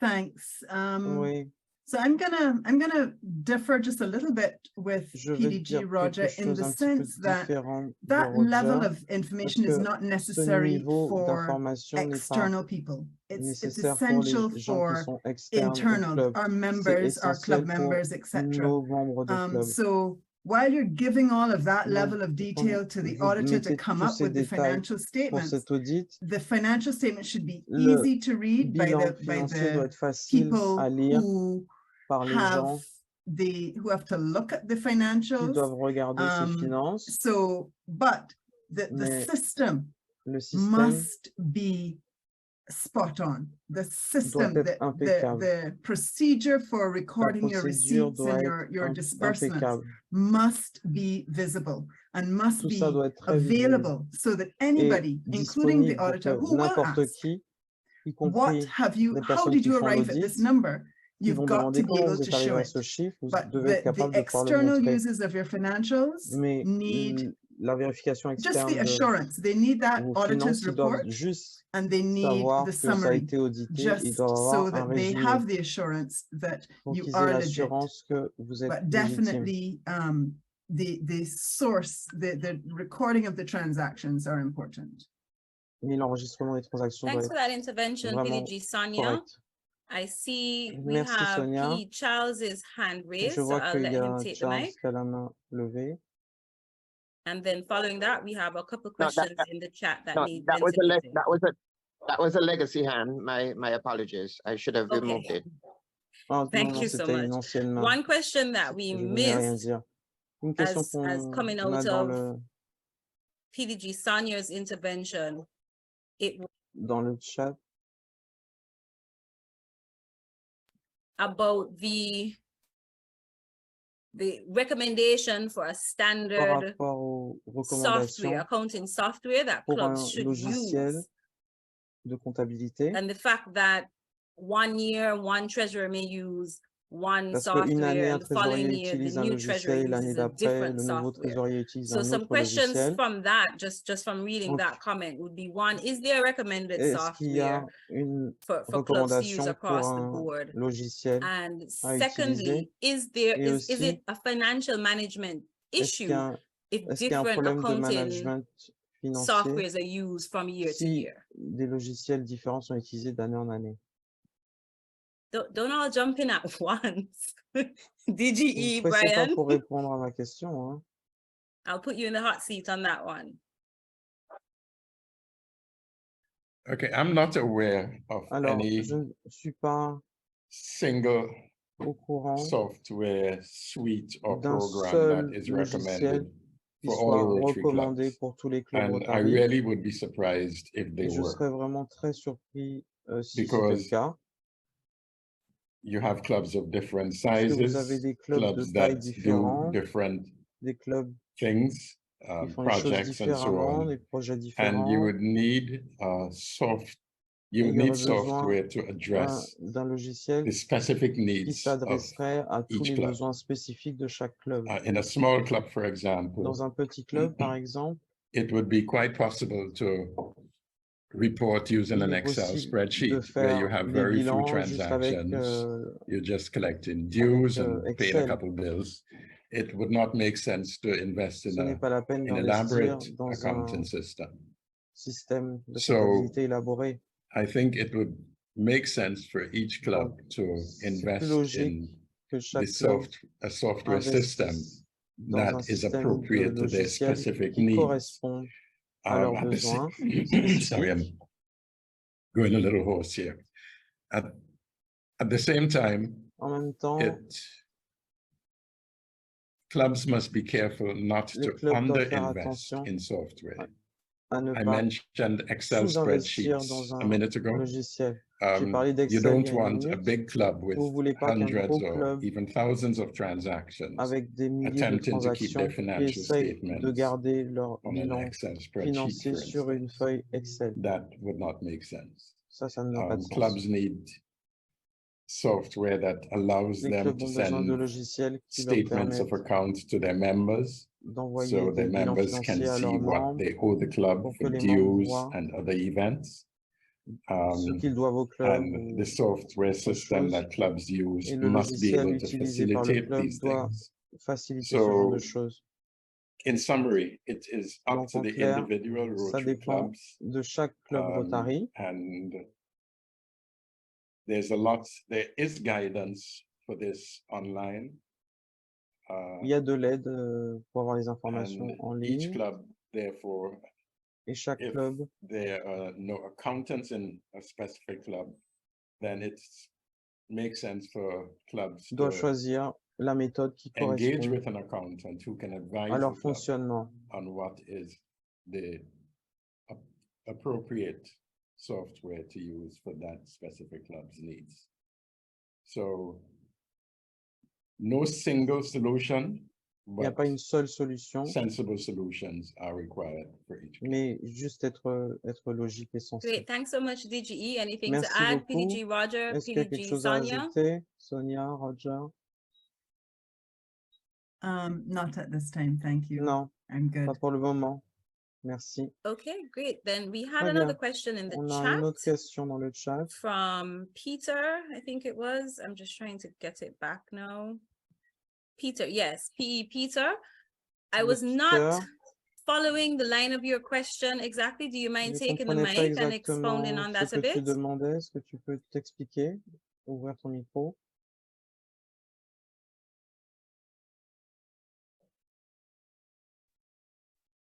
Thanks. Oui, So I'm gonna differ just a little bit with je vais PDG dire Roger quelque in chose the un petit peu sense that différent de that level Roger. of information is que not Ce necessary niveau for d'information n'est pas external people. It's nécessaire pour les essential gens qui for sont externes au internal, club. our C'est members, our club essentiel pour members, etc. nos membres de club. So while you're giving all of that Donc, level of detail to the vous auditor to mettez come tous up ces with the détails financial pour statements, cet audit, the financial statement should be le easy to read by bilan the financier doit être facile people à lire who par les have gens who have to look at the qui financials. doivent regarder ces finances, So, but the mais system le système must be spot on. The system, doit être impeccable. the procedure for La recording your procédure receipts doit and être your disbursements impeccable. must be visible and must Tout be ça doit être très visible available so that et anybody, including the disponible pour auditor, que who will n'importe ask, qui, y what compris have you, les how personnes did qui you font arrive at this l'audit, number? qui You've vont got demander to be comment able vous to êtes arrivé show à it. ce chiffre, vous But devez être the capable de pouvoir le external montrer. users of your financials Mais need la vérification just externe the de assurance. They need that vos auditor's finances, ils doivent report juste and they need savoir the que ça a summary, été audité, ils just doivent so avoir un that they résumé have the assurance that pour you qu'ils aient are legit. l'assurance que vous êtes But légitime. definitely the source, the recording of the transactions are important. Mais l'enregistrement des transactions doit Thanks for être that intervention, vraiment PDG Sonia. correct. I see we Merci, have Sonia. P. Charles's hand raised, Je so vois I'll qu'il let y him a take the Charles mic. qui a la main levée. And then following that, we have a couple No, questions in the chat that No, need that was a ventilating. that was a legacy hand. My apologies. I should have removed Okay, it. Ah, thank non, you so c'était une much. ancienne main. One question that we Je voulais rien missed dire. Une question as coming qu'on a out dans of PDG Sonia's intervention, it was dans le chat. about the recommendation for a Par standard rapport aux software, recommandations accounting software that pour un clubs should logiciel use. de comptabilité. And the fact that 1 year, one treasurer may use one Parce qu'une année, software, un and the following trésorier year, the utilise un new treasurer logiciel, l'année uses a d'après, different le nouveau software. trésorier utilise So un some autre questions logiciel. from that, just from reading Donc, that comment would be one, is there a recommended est-ce qu'il y a software une for clubs to use recommandation pour across the un board? logiciel And à secondly, utiliser? Et is aussi, it a financial management est-ce qu'il y issue a, if est-ce qu'il y a un different problème de accounting management financier softwares are used from year to si year? des logiciels différents sont utilisés d'année en année? Don't all jump in at once. DGE, Vous ne pressez pas Brian, pour répondre à ma question, hein. I'll put you in the hot seat on that one. Okay, I'm not aware of Alors, any je ne suis pas single au courant software suite or d'un program seul that is logiciel recommended qui for soit all Rotary recommandé clubs. pour tous les clubs And I Rotary. really would be surprised if they Et je serais were, vraiment très surpris si c'était le because cas. you have clubs of different Parce que vous avez sizes, des clubs de clubs tailles that do différentes, different des clubs things, qui font les choses projects and so différemment, des on. projets And you différents. would need Et il y aurait besoin software to address d'un logiciel the specific qui needs of s'adresserait à tous each les club. besoins spécifiques de chaque club. In a small club, for example, Dans un petit club, par exemple, it would be quite possible to report using il an est Excel possible de spreadsheet where you faire have des very few bilans juste avec, transactions. You're just collecting dues and paying a Excel. couple bills. It would not make sense to invest Ce in n'est pas la peine an d'investir elaborate dans accounting un system. système de So, comptabilité élaboré. I think it would make sense for each club Donc, to c'est plus invest logique in que the chaque club a software system investisse dans un that is système de appropriate to their logiciel specific qui needs. correspond à leurs At the besoins sorry, spécifiques. I'm going a little hoarse here. At the same time, En même temps, clubs must be careful not les to clubs doivent faire underinvest attention in software. à ne I pas mentioned Excel sous-investir spreadsheets dans a un minute ago. logiciel. J'ai parlé You d'Excel il y don't a une want a minute. big club with Vous voulez pas qu'un hundreds gros or club even thousands of transactions avec des milliers de attempting to keep their transactions qui financial essayent de statements garder leur on an bilan Excel spreadsheet, financier for sur une instance. feuille Excel. That would not make sense. Ça n'a pas de sens. Clubs need software that allows Les them clubs to ont besoin de send logiciels qui leur statements of permettent accounts to their members, d'envoyer so des their bilans members can financiers à see leurs what membres they owe the club pour for que les membres dues voient and other events. ce qu'ils doivent au club And the ou software autre system chose. that clubs use Et le must be logiciel able to utilisé par le facilitate club these doit things. faciliter ce genre de So, choses. in summary, it is up Donc, to en the clair, individual ça Rotary dépend clubs. de chaque club Rotary. And there is guidance for this online. Il y a de l'aide pour avoir les informations And en each ligne. club, therefore, Et chaque if club there are no accountants in a specific club, then it makes sense for clubs doit to choisir la méthode qui engage correspond with an accountant who can à advise leur the club fonctionnement. on what is the appropriate software to use for that specific club's needs. So, no single solution, Il n'y a but pas une seule solution, sensible solutions are required for each club. mais juste être logique et sensé. Great, thanks so much, DGE. Anything to Merci add, beaucoup. PDG Roger, Est-ce qu'il y a quelque PDG chose à Sonia? ajouter? Sonia, Roger? Not at this time, thank you. Non, I'm good. pas pour le moment. Merci. Okay, great. Then we had Très another bien. question in the On a chat une autre question dans le chat. from Peter, I think it was. I'm just trying to get it back now. Peter, yes, PE Peter. I was not Peter. following the line of your question exactly. Do you Je mind ne taking the comprenais pas mic and expounding exactement on ce that que a tu bit? demandais. Est-ce que tu peux t'expliquer? Ouvrir ton micro.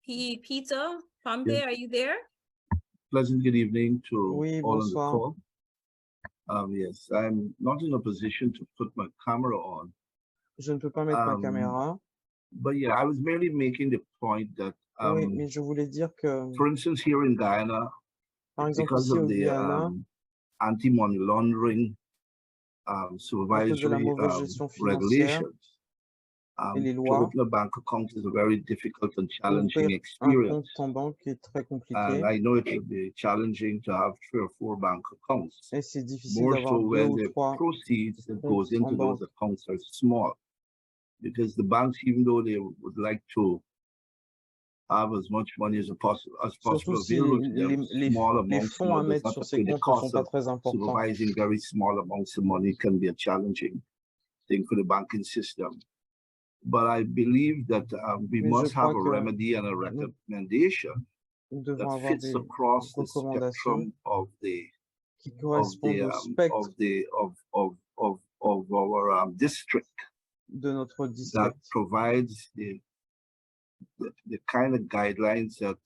PE Peter, Pompey, are you there? Pleasant good evening to Oui, all on the bonsoir. call. Yes, I'm not in a position to put my camera on, Je ne peux pas mettre ma caméra. but yeah, I was merely making the point that, Oui, mais je voulais dire que, for instance, here in Guyana, par exemple, because ici au of the Guyana, anti-money laundering à cause de la supervisory mauvaise gestion financière regulations, et les to lois, open a bank account is a very difficult and challenging ouvrir un experience. compte en banque est très compliqué And I know it will be challenging to have 3 or 4 bank accounts. et c'est difficile More d'avoir so 2 when ou the 3 proceeds that comptes goes en into those banque. accounts are small. Because the banks, even though they would like to have as much money as Surtout possible si available to them, small les amounts fonds à does mettre not sur up ces to the comptes ne sont cost pas of très importants. supervising very small amounts of money can be a challenging thing for the banking system. But I believe that we Mais je must have crois a que remedy and a recommendation nous devons that avoir fits des across the recommandations spectrum of the qui correspondent au spectre of our district, de notre that district, provides the kind of guidelines that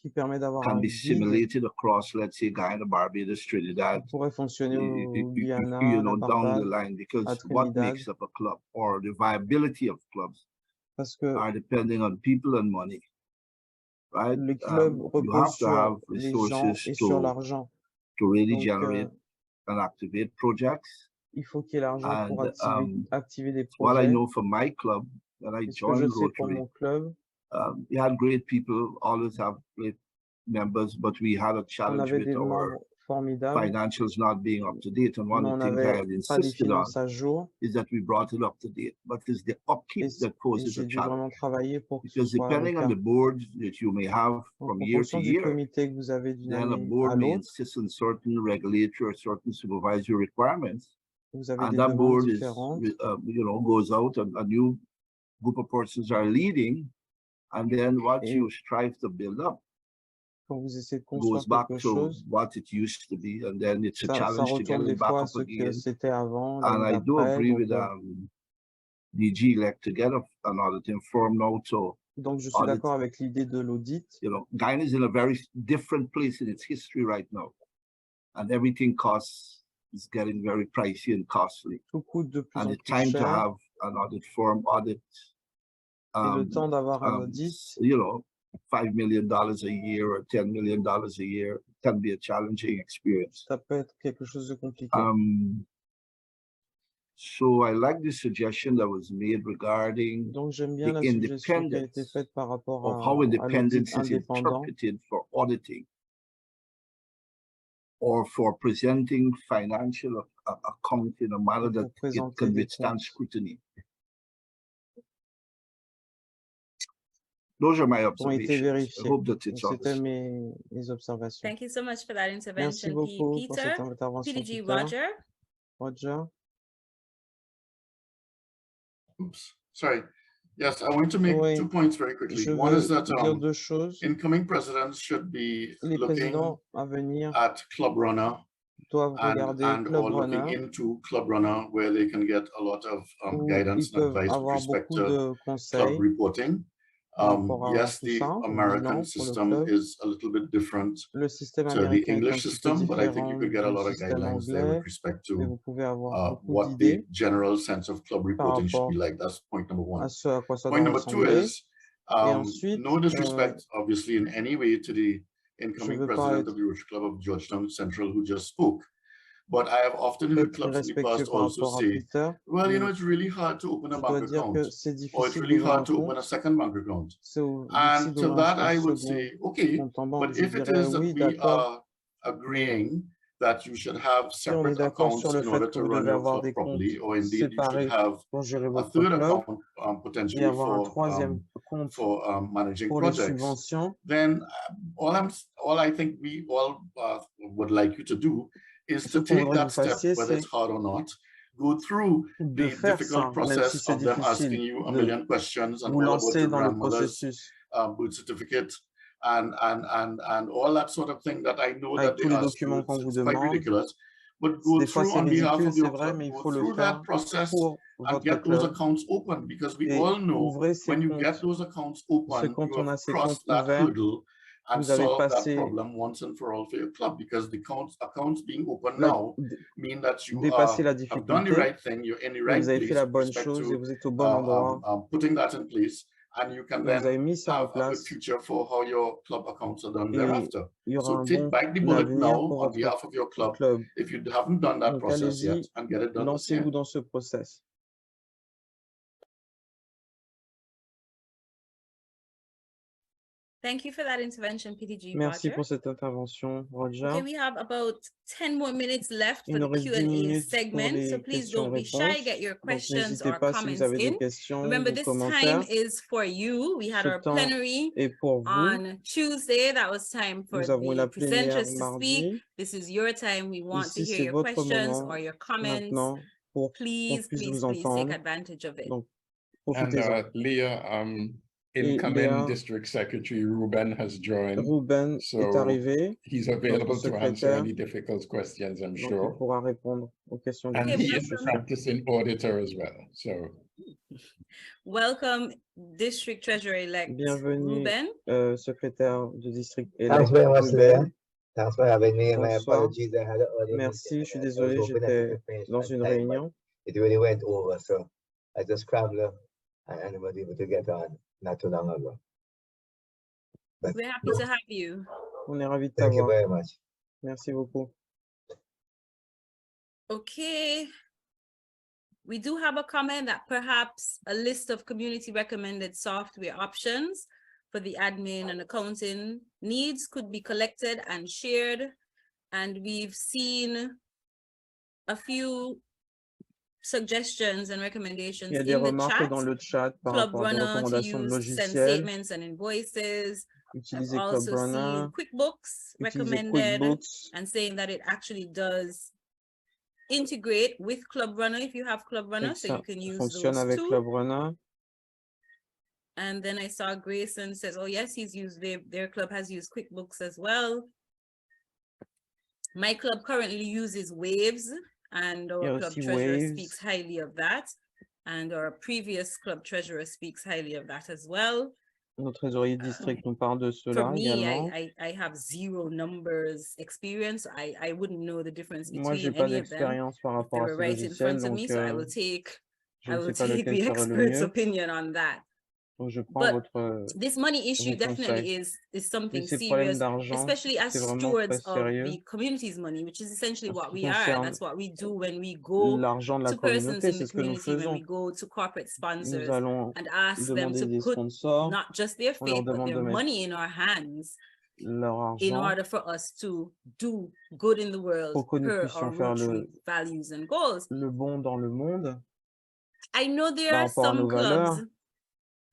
qui permet d'avoir can un be guide simulated across, let's say, Guyana, Barbados, Trinidad, qui pourrait fonctionner au you Guyana, know, la down the Barbade, line, because à what Trinidad, makes up a club or the viability of clubs parce que are depending on people and money, right? les clubs You reposent have to have sur les gens resources et sur l'argent. to really Donc, generate and activate projects. il faut qu'il y ait l'argent pour And activer des what I projets. know from my club, when I Et ce que je joined sais pour Rotary, mon club, we had great people, always have great members, but we had a on challenge avait with des our membres formidables, financials not being up to date. And mais one on of the things I n'avait had pas les insisted on finances à jour. is that we brought it up to date, but it's the upkeep Et that poses j'ai a dû vraiment challenge. travailler pour que ce Because soit le depending on cas. the board that you may have Donc, from en year to fonction du year, comité que vous avez d'une then a année à board may l'autre, insist on certain regulatory or certain supervisory requirements. vous avez And des that demandes board is, différentes. you know, goes out and a new group of persons are leading. And then what Et you strive to build up quand vous essayez de goes construire back quelque to chose, what it used to be. And then it's a ça challenge to get retourne des it back fois à up ce que again. c'était avant, And l'année I do d'après. agree with Donc, DG elect to get an auditing firm now to donc, je suis audit. d'accord avec l'idée de l'audit. You know, Guyana is in a very different place in its history right now. And everything is getting very pricey and costly. Tout coûte de plus And en the plus time to cher. have an audit firm audit, Et le temps d'avoir un audit, you know, $5 million a year or $10 million a year can be a challenging experience. ça peut être quelque chose de compliqué. So I like the suggestion that was made regarding Donc, j'aime bien the la suggestion qui a été independence faite par rapport of how à l'audit independence is indépendant interpreted for auditing or for presenting financial account in a manner pour that it présenter can des withstand comptes. scrutiny. Those are my Qui ont été observations. I vérifiés. hope that Donc, it's c'était honest. mes observations. Thank you so much for that Merci intervention, beaucoup pour Peter. cette intervention, PDG Peter. Roger. Roger. Oops, sorry. Yes, I want to make Oui, 2 points very quickly. je One veux is that dire deux choses. incoming presidents should be Les looking présidents à venir at Club Runner doivent regarder and Club or looking Runner, into Club Runner where they can get a lot of où guidance ils and peuvent advice with avoir respect beaucoup to de club conseils reporting. par rapport à Yes, tout the ça, au American bilan pour le system club. is a little bit different Le système to the américain est un English petit peu system, but I think you différent could get a du lot of système guidelines there anglais, with respect mais to vous pouvez avoir beaucoup what the d'idées general sense of club par reporting should be rapport like. That's point number à one. ce à quoi ça Point doit number two ressembler. is Et ensuite, no disrespect, obviously, in any way to the je incoming veux pas president être of the Rotary Club of Georgetown Central who just spoke. But I have often heard clubs in the irrespectueux past par also rapport à say, Peter, well, you know, mais it's really hard to open a je dois bank dire account, que c'est or it's difficile really d'ouvrir un hard to open compte. a second bank account. C'est difficile And to d'ouvrir that, I un would second say, okay, compte en banque. but Je if it dirais is that oui, we d'accord. are agreeing that you should have Si on est separate d'accord sur accounts le in fait order que to vous run devez your avoir club des comptes properly, or indeed you should séparés have pour gérer a votre third club account et potentially avoir un troisième compte for managing pour les projects, subventions, then all I think we all would like you to do is ce to qu'on take voudrait que that vous step, fassiez, whether c'est it's hard or not, go through de the faire difficult ça, même si process c'est of them asking difficile, you a de million questions and vous all about lancer your dans le grandmother's processus birth certificate and all that sort of thing that I know avec that tous they les ask you. documents qu'on vous It's quite demande. ridiculous. But go Des fois, through c'est on behalf ridicule, of c'est your vrai, club, mais il go faut le through faire that process pour and votre get those club. accounts open, because we Et all know ouvrez ces when you comptes. get those accounts Parce que open, quand you on a have ces crossed comptes that ouverts, hurdle and vous avez solved that passé problem once and for all for your club, because the accounts being open la, now mean that you dépassé la have done the difficulté, right thing, you're in the et right vous avez fait place la with bonne respect chose et to vous êtes au bon endroit. putting that in place, and you can Et vous avez then mis ça en have a good place future for how your club accounts are done et thereafter. il y aura So un take bon back the bullet avenir now pour on votre behalf of your club club. if you haven't done that Donc process yet, allez-y, and get it done this year. lancez-vous dans ce process. Thank you for that intervention, PDG Merci Roger. pour cette intervention, Roger. Okay, we have about 10 more minutes left Il for nous the reste 10 Q&A minutes pour segment, so les please don't be shy, questions-réponses. get your Donc questions n'hésitez or pas si vous comments avez des in. questions Remember, ou this commentaires. time is for you. We had Ce our temps plenary est pour vous. on Tuesday. That was time for Nous avons the la plénière presenters to speak. mardi. This is your time. We want to Ici, hear c'est your votre questions moment or your comments. maintenant pour qu'on Please, puisse please, vous please take entendre. advantage of it. Donc, And profitez-en. Leah, Et incoming Léa, district secretary Ruben has joined. Ruben est So arrivé, he's notre available to answer secrétaire, any difficult questions, I'm donc il sure. pourra répondre aux questions And Okay, he difficiles, is je a suis sûr. practicing auditor as well. So Welcome, District Treasurer-elect Bienvenue, Ruben. secrétaire du district Thanks élect very much, Leah. Ruben. Thanks for having me. My Bonsoir. apologies. I had an earlier Merci, je suis meeting. I was désolé, hoping that we j'étais could finish dans on une time, but réunion. it really went over, so I just scrambled and was able to get on not too long ago. But We're happy to have you. On est ravis de thank you t'avoir. very much. Merci beaucoup. Okay. We do have a comment that perhaps a list of community recommended software options for the admin and accounting needs could be collected and shared. And we've seen a few suggestions and recommendations Il y a des in the remarques chat. dans le chat par Club rapport à des Runner to recommandations de use, send logiciels. statements and invoices. I've Utiliser Club also Runner, seen QuickBooks utiliser recommended QuickBooks. and saying that it actually does integrate with Club Runner if you have Club Et Runner, que so ça you can use fonctionne those avec too. Club Runner. And then I saw Grayson says, oh yes, he's used their club has used QuickBooks as well. My club currently uses Waves, and Il y a our club aussi treasurer Waves. speaks highly of that. And our previous club treasurer speaks highly of that as well. Notre trésorier district nous parle de For cela me, également. I have zero numbers experience. I wouldn't know the difference Moi, j'ai between pas any of them d'expérience par if they rapport à were ces right in logiciels, front of donc me. So I will je ne sais pas take lequel the serait le expert's mieux. opinion on that. Donc, je prends But votre this money issue vos definitely conseils. is Mais something ces problèmes serious, d'argent, especially as c'est vraiment très stewards of sérieux. the community's money, which is essentially En ce what qui we are. concerne That's what we do when we go l'argent de la to persons communauté, in c'est the ce que nous community, when we faisons. go to corporate Nous sponsors allons and ask them demander to des put sponsors, not just their on leur faith, but demande their de mettre money in our hands leur in argent order for us to do good in the world pour que nous per our puissions faire Rotary values and goals. le bon dans le monde I know there par are rapport à some nos clubs, valeurs.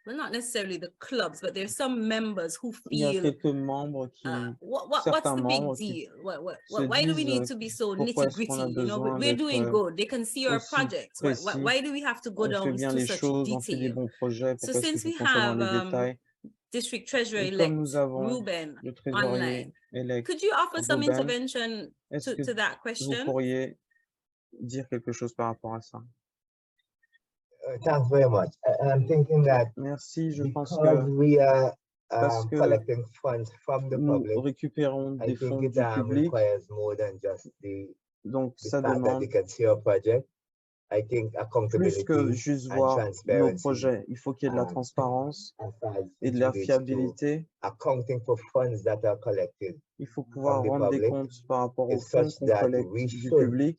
well, not necessarily the clubs, but there's some members who Il y a feel quelques membres qui, what's certains the big membres qui deal? se Why do we disent need to be so pourquoi nitty est-ce qu'on a gritty? You know, besoin we're doing d'être good. They can see our aussi projects. précis. Why do we have to go On fait down bien to les such choses, on fait des detail? bons projets, So pourquoi est-ce qu'il since faut we qu'on soit dans have les détails? District Et Treasurer-elect comme nous avons Ruben le online, trésorier élect could you offer some Ruben, intervention est-ce que to that vous question? pourriez dire quelque chose par rapport à ça? Thanks very much. And I'm thinking that Merci, je pense because que we are parce que collecting funds from the nous public, récupérons I des think fonds it du public, requires more than just donc the ça fact that they demande can see our project. I think plus que accountability juste and voir nos transparency projets. Il faut qu'il y ait de la transparence as far as et it de la relates to fiabilité. accounting for funds that are collected Il faut pouvoir the rendre des public comptes par rapport aux is fonds such qu'on that collecte we du should public.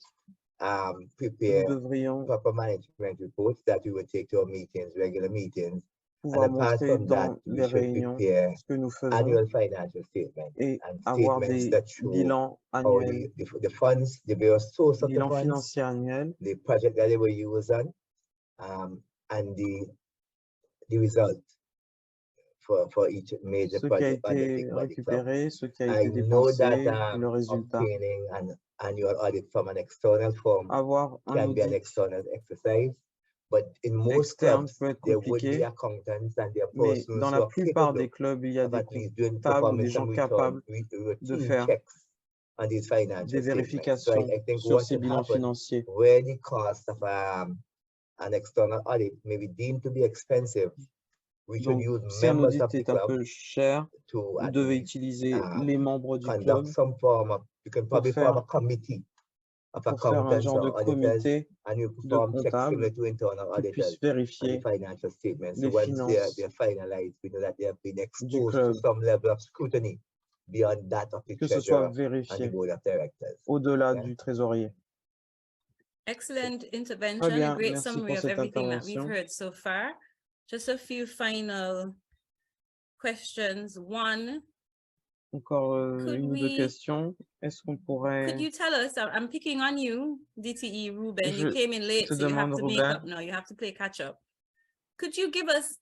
Nous prepare devrions proper management reports that we would take to our meetings, regular meetings. pouvoir And apart montrer from that, dans we les should réunions prepare ce que nous faisons annual financial statements et and avoir statements des that show bilans how annuels, the funds, the various source of the bilans funds, financiers annuels, the project that they were used on, and the result for each major ce qui a project été undertaken by the club. récupéré, ce qui a I été know dépensé, that le résultat. obtaining an annual audit from an external firm Avoir un can be an audit external exercise, but in most externe clubs, peut être there would be compliqué, accountants and there are mais persons dans who la are plupart capable des clubs, il y a of des at least doing comptables ou des performing gens some capables de routine faire checks on these des financial statements. So vérifications I think sur what ces should bilans happen financiers. where the cost of an external audit may be deemed to be expensive, we should Donc, use si un members audit of the est un club peu cher, to vous at devez least utiliser les membres du club conduct some form of, you can probably form a faire, committee of pour faire un accountants genre de or auditors, comité and you de perform checks similar comptables to internal qui puisse auditors on the vérifier financial statements. So les once they're finances finalized, we know that they have been du exposed to club, some level of scrutiny beyond that of the que ce soit treasurer and the vérifié board of directors. au-delà Yeah. du trésorier. Excellent Très intervention, a bien, great merci summary pour of cette everything that we've intervention. heard so far. Just a few final questions. One, Encore could une ou deux we, questions. Est-ce qu'on could pourrait... you tell us, I'm picking on you, DTE Ruben, Je you came in late, te so you have demande, to make up Ruben, now, you have to play catch up. Could you give us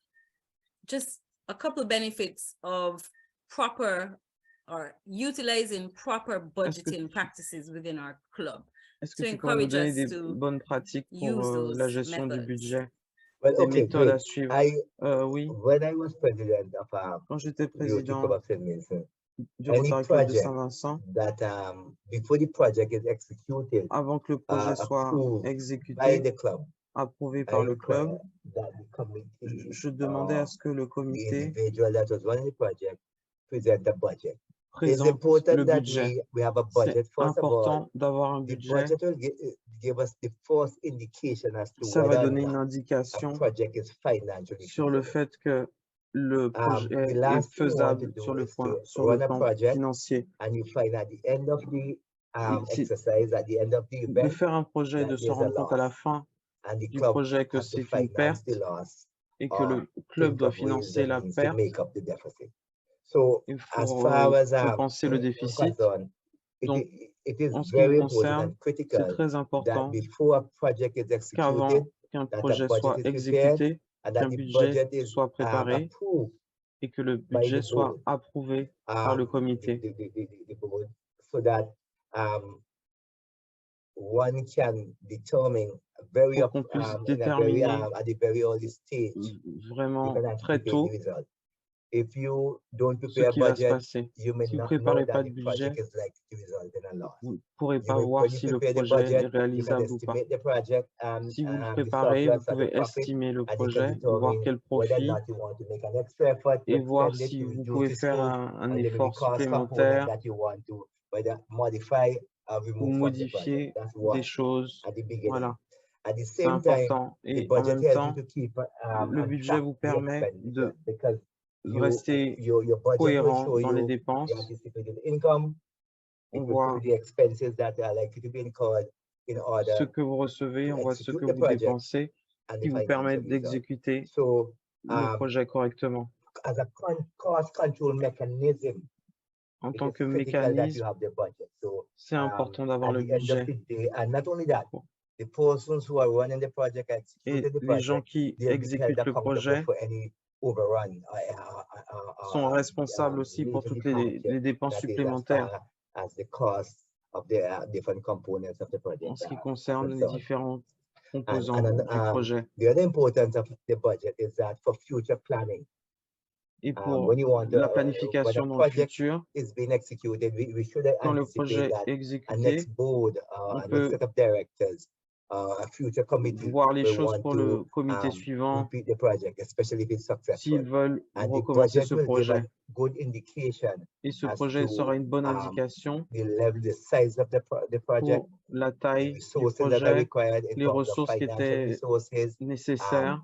just a couple of benefits of proper or utilizing proper budgeting practices within our club est-ce que to tu pourrais nous encourage donner us des to bonnes pratiques pour use la those gestion du methods? budget, Well, des okay, méthodes à great. suivre? Oui, When I was president of quand j'étais Rotary Club président of St. Vincent, du any Rotary Club de project Saint-Vincent, that before the project is executed, avant que le projet soit approved by exécuté the club approuvé I par le club, require that the committee, je demandais à ce que le the comité individual that was running the project present a budget. It's présente important le that budget. we have a C'est budget first of all. important d'avoir un The budget. budget will give us the first indication as to Ça va whether or donner une not a indication project is financially sur le feasible. fait que le projet The est last thing you want to faisable do sur le is to sur le run a plan project financier. and you find at the end of the Si- exercise, at the end of the De event, faire un projet et that de se there's a rendre compte à la loss. fin And the du club projet que has to c'est une finance perte the loss et que or le club think doit of ways financer and la means to perte, make up the deficit. So il as faut far as compenser le déficit. concerned, Donc, it is en ce qui me very important concerne, and c'est critical très that important before a project is executed, qu'avant qu'un that a projet budget soit is prepared exécuté, and qu'un that the budget budget is soit préparé approved et que le by budget the soit board. approuvé par le comité The board, so that one can determine very pour qu'on puisse in a very déterminer at the very early stage, vraiment you can très anticipate tôt the result. If you don't ce prepare a qui va se budget, passer. you may Si vous not ne know préparez that pas de the budget, project is likely to result in a loss. vous ne pourrez pas When voir you si le prepare the projet est budget, you can réalisable ou pas. estimate the project Si vous le the préparez, vous surplus or the pouvez profit, estimer le and you can projet, voir determine quel whether or profit not you want to make an extra effort to et voir extend it, si to vous reduce pouvez the faire scope, un or there may be effort cost component supplémentaire that you want to whether modify or ou remove from the project. modifier That's des one choses. at the beginning. Voilà, At the c'est same time, important. the Et en budget même helps you temps, to keep le on budget track vous the permet de expenditures because rester your budget will cohérent show dans les you the dépenses. anticipated income. On It will show voit the expenses that are likely to be incurred in order ce que vous recevez, to on voit ce execute que the vous project dépensez, and qui the vous financial permettent result. d'exécuter So, le projet correctement. as a cost control mechanism, En it tant is que critical that you mécanisme, have the budget. So, c'est important d'avoir at le the end of budget. the day, and not only that, the persons who are running the project, Et executing the les gens project, qui they'll be held exécutent le accountable projet for any overrun sont responsables aussi pour major toutes departure les dépenses that is as supplémentaires far as the cost of the different components of the project en ce qui are concerne les concerned. différents composants And du projet. the other importance of the budget is that for future planning, Et pour when you want la when planification a dans le project futur, is being executed, we should quand le anticipate projet that est a exécuté, next board, on a next peut set of directors, a future committee voir les will choses want pour to le comité suivant repeat the project, especially if it's successful. s'ils veulent And the recommencer budget ce will give a projet. good indication Et ce as projet to sera une bonne indication the level, the size of the project, pour la the taille du resources that are projet, required in les terms of ressources qui financial étaient resources, nécessaires,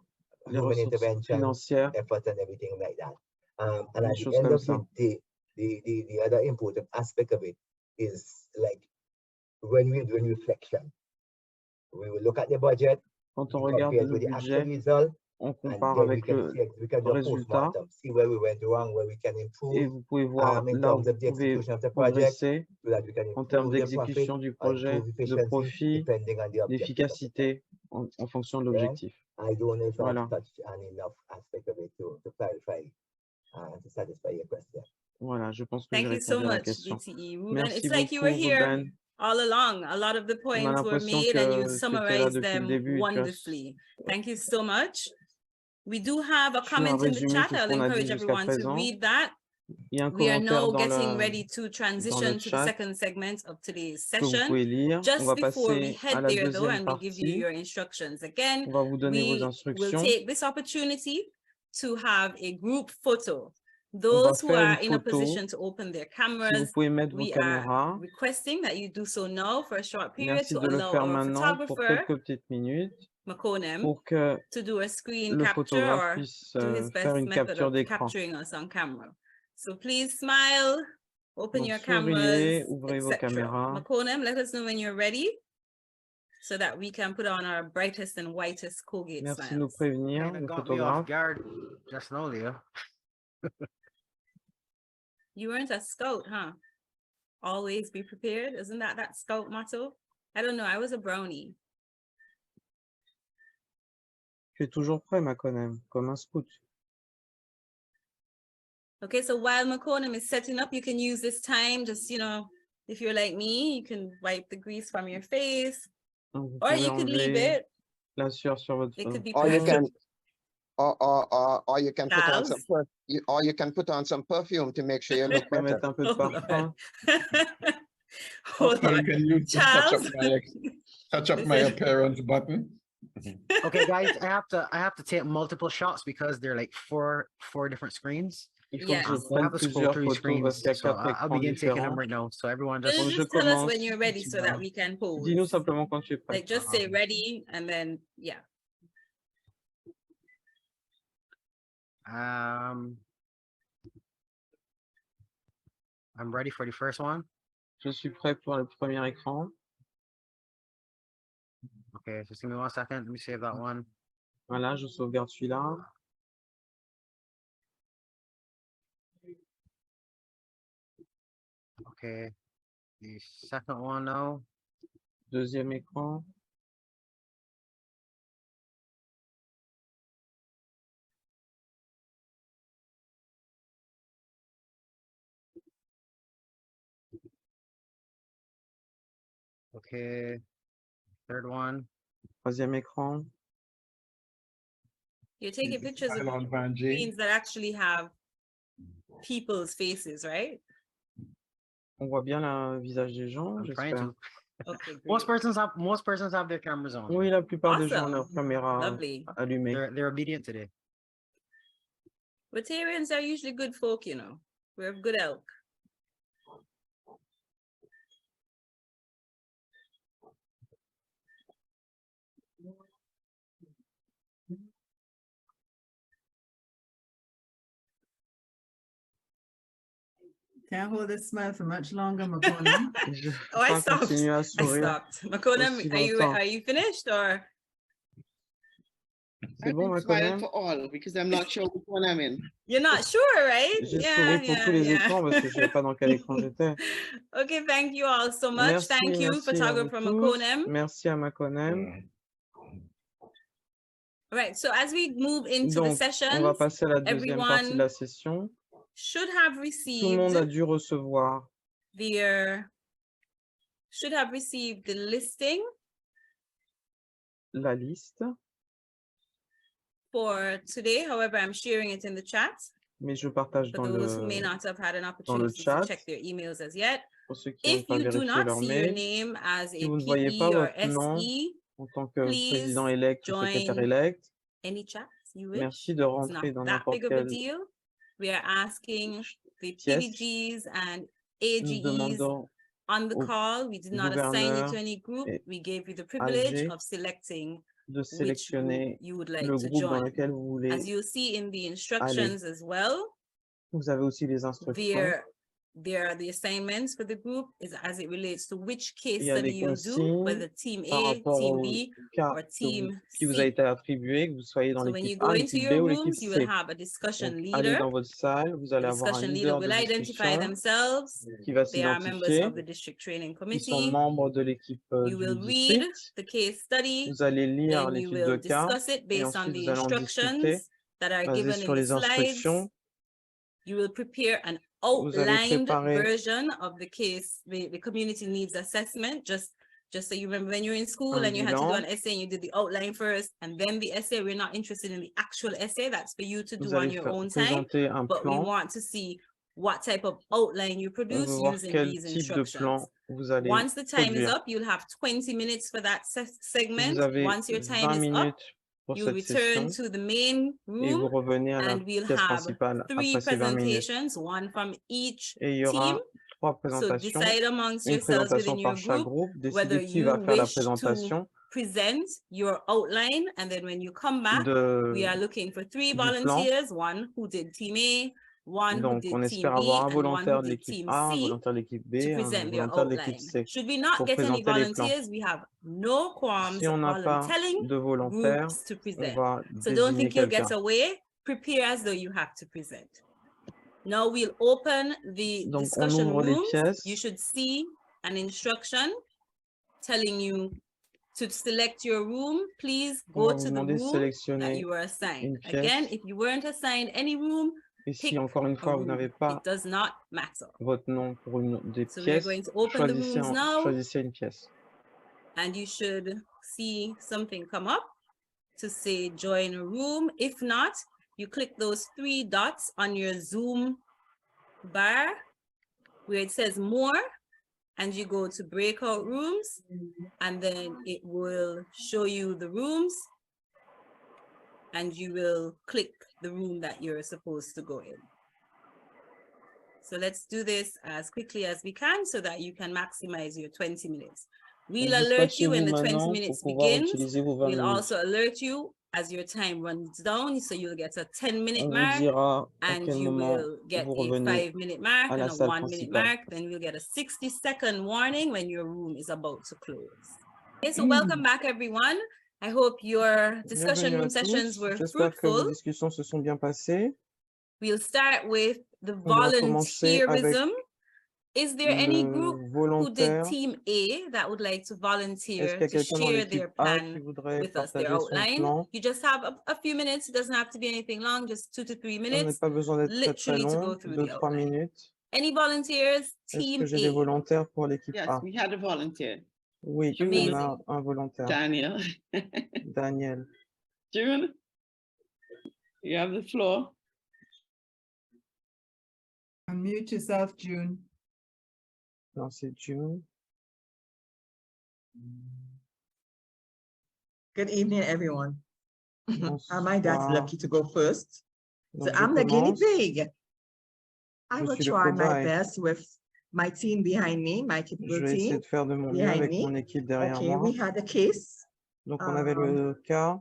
les human ressources intervention, financières, effort, and everything like that. And des at the choses end comme of ça. the day, the other important aspect of it is like when we're doing reflection, we will look at the budget, Quand on we regarde compare it le with the actual budget, result, on and compare then we avec can le see, we can do a résultat postmortem, see where we went wrong, where we can et improve vous pouvez voir in là où terms vous of the pouvez execution of the project, progresser so that we can en termes improve the profit d'exécution du or projet, improve de efficiency, profit, depending on the objective of the project. d'efficacité en fonction de Okay? l'objectif. I don't know if Voilà. I've touched on enough aspect of it to clarify and to satisfy your question. Voilà, je pense que j'ai Thank you so répondu à la much, question. DTE. Ruben, Merci it's like you were beaucoup, here Ruben. all along. A lot of the On a points were l'impression made and you que tu étais là summarized depuis le them début et tu as wonderfully. Thank you so much. We do have a tu as comment in the résumé chat. tout ce I'll qu'on a dit encourage jusqu'à everyone to présent. read that. Il y a un We are commentaire now dans getting le ready to transition to the chat second segment of today's que vous session. pouvez lire. On Just va before we passer à head la there though, deuxième and we give you partie. your instructions again, On va vous donner vos we will instructions. take this opportunity to have a group photo. On va Those who faire are une in a photo. position to open their Si vous cameras, pouvez mettre vos we are caméras. requesting that you do so now for a short period Merci to de le allow faire our maintenant pour photographer, quelques petites minutes Makonem, pour que to do a screen le capture photographe or puisse do his faire best une method capture of d'écran. capturing us on camera. So please smile, open Donc, your souriez, cameras, ouvrez vos etc. caméras. Makonem, let us know when you're ready so that we can put on our brightest and whitest Colgate Merci de smiles. nous prévenir, le photographe. Just now, Leo. You weren't a scout, huh? Always be prepared. Isn't that scout motto? I don't know. I was a brownie. Tu es toujours prêt, Makonem, comme un scout. Okay, so while Makonem is setting up, you can use this time, just, if you're like me, you can wipe the grease from your face, Donc, vous or pouvez you could leave enlever it. la sueur sur votre It could be Or you perfect. can, or you can put on Charles? or you can put on some perfume to make sure you look Vous pouvez better. mettre un peu de parfum. Hold I on. can use to Charles? touch up my appearance button. Okay, guys, I have to take multiple shots because they're like four different screens. Il faut que Yes. je I prenne have to scroll plusieurs through photos screens, parce qu'il y a so 4 I'll écrans begin taking them différents. right now. So everyone Just, just Donc, je just tell us when commence. you're ready so that we can pause. Dis-nous simplement quand tu es prêt. Like just say ready and then, yeah. I'm ready for the first one. Je suis prêt pour le premier écran. Okay, just give me 1 second. Let me save that one. Voilà, je sauvegarde celui-là. Okay, the second one now. Deuxième écran. Okay, third one. Troisième écran. You're taking pictures of Silent Van J. screens that actually have people's faces, right? On voit bien le visage des gens, I'm trying j'espère. to. Okay, Most great. persons have their cameras on. Oui, la plupart des gens ont Awesome. leur caméra Lovely. allumée. They're obedient today. Rotarians are usually good folk, you know. We're of good elk. Can't hold this smile for much longer, Makona. Je ne Oh, I peux pas stopped. continuer à I sourire. stopped. Makona, aussi are longtemps. you finished or? C'est bon, Makonnen? for all because I'm not sure which one I'm in. You're not sure, right? J'ai souri pour tous les écrans parce que je ne savais pas dans quel écran j'étais. Okay, thank you all so much. Merci, Thank you, merci à vous photographer tous. Makonnen. Merci à Makonnen. All right, so as we move into the Donc, on va session, passer à la deuxième partie de everyone la session. should have Tout le monde a received dû recevoir the listing la liste, for today. However, I'm sharing it in the chat mais je partage for dans those who may le, not have had an opportunity chat. to check their emails as yet. pour ceux qui n'ont If pas you do vérifié not leur see your mail. name as Si a vous ne voyez pas PE or votre nom SE, en tant que please président élect ou secrétaire join élect, any chat you wish. merci de It's rentrer not dans that n'importe big of a quelle deal. We are asking the pièce. PDGs and Nous AGEs demandons on the au call. We did not assign you gouverneur to any group. et We gave you the privilege AG of selecting de which group sélectionner you would like le to groupe dans join. lequel vous voulez As you'll see in the aller. instructions as well, Vous avez aussi les instructions. there are the assignments for the group is as it relates to which case Il y a study des you'll do, consignes whether team par A, rapport team au B, cas or team qui vous a C. été attribué, que vous soyez dans So when you l'équipe go A, into l'équipe B your ou l'équipe rooms, you will C. have a discussion Donc, allez leader. dans votre salle, vous allez The avoir un discussion leader leader will de identify discussion themselves. qui va They are members s'identifier. of the district training Ils sont committee. membres de l'équipe You du will read district. the case study, Vous allez lire then you l'étude de will cas discuss it et based on ensuite the vous allez en discuter instructions that are basé given sur in the les slides. instructions. You will prepare an Vous allez outlined préparer version of the case, the community needs assessment, just so you remember when you're in school un and you had to do bilan. an essay and you did the outline first and then the essay. We're not interested in the actual essay. That's for you to Vous do on allez your own time. présenter un But we plan. want to see what type of outline you On produce veut voir using quel these type de instructions. plan vous allez Once the time is produire. up, you'll have 20 minutes for that segment. Vous avez Once your time 20 is up, minutes pour you'll cette return session to the main et vous room revenez à la and we'll pièce have principale 3 après ces 20 minutes. presentations, one from each Et il y team. aura 3 So présentations, decide amongst une yourselves présentation within your par chaque group groupe, whether décidez qui you va faire la wish to présentation present your outline, and then when you come back, we are looking for 3 du plan. volunteers, one who did team A, one who Donc, did on team espère B, avoir un and one who volontaire de did l'équipe team A, un C volontaire de l'équipe B, to un present their volontaire de l'équipe outline. C Should we not pour get any présenter les plans. volunteers, we have no qualms Si on n'a pas volunteering de volontaire, groups to on present. va So don't désigner think you'll quelqu'un. get away. Prepare as though you have to present. Now we'll open the Donc, on discussion ouvre les rooms. pièces. You should see an instruction telling you to select your room. Please On va go vous to the demander de room that sélectionner you were assigned. une pièce. Again, if you weren't assigned any room, Et si, pick encore une a fois, vous room. n'avez pas It does not matter. votre nom pour une des So we are pièces, going to open the choisissez, rooms now. choisissez une pièce. And you should see something come up to say join a room. If not, you click those 3 dots on your Zoom bar where it says more, and you go to breakout rooms, and then it will show you the rooms, and you will click the room that you're supposed to go in. So let's do this as quickly as we can so that you can maximize your 20 minutes. We'll alert you when the 20 minutes begins. We'll also alert you as your time runs down, so you'll get a 10-minute mark, and you will get a 5-minute mark and a 1-minute mark. Then you'll get a 60-second warning when your room is about to close. Okay, so welcome back, everyone. I hope your discussion room sessions were J'espère que vos fruitful. discussions se sont bien passées. We'll start with the On va commencer avec volunteerism. Is there any le group who did volontaire. team A that would like to Est-ce volunteer qu'il y a to quelqu'un dans share l'équipe their A plan qui voudrait with us, their partager son outline? plan? You just have a few minutes. It doesn't have to be anything long, just 2 to 3 On n'a minutes, pas besoin d'être très literally to go long, through the 2-3 outline. minutes. Any volunteers? Est-ce Team que j'ai des A. volontaires pour l'équipe Yes, A? we had a volunteer. Oui, on Amazing. a un volontaire. Daniel. Daniel. June, you have the floor. Unmute yourself, June. Non, c'est June. Good evening, everyone. Am I that Bonsoir. lucky to go first? So Donc, je I'm the guinea commence. pig. I Je will suis le try my cobaye. best with my team behind me, my Je typical vais essayer team de faire de mon mieux behind avec me. mon équipe derrière Okay, moi. we had a case. Donc, on avait le cas.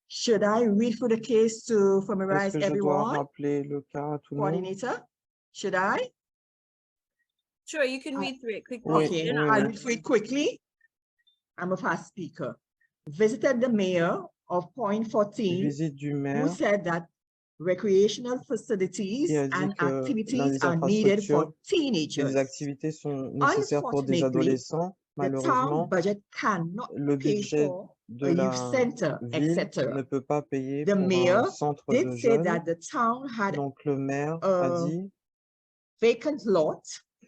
Should I read through the case to Est-ce familiarize que je dois everyone? rappeler le cas à tout le monde? Coordinator, should I? Sure, you can read through it quickly. Oui, Okay, oui, I'll read merci. through it quickly. I'm a fast speaker. Visited the mayor of Point 14, Visite du who maire said that recreational facilities qui a dit and que dans activities les are needed infrastructures, for les teenagers. activités sont nécessaires pour des Unfortunately, adolescents. the town Malheureusement, budget cannot le pay budget for de a youth la center, ville etc. ne peut pas payer The pour un mayor centre did de say jeunes. that the town had Donc, le maire a a dit vacant lot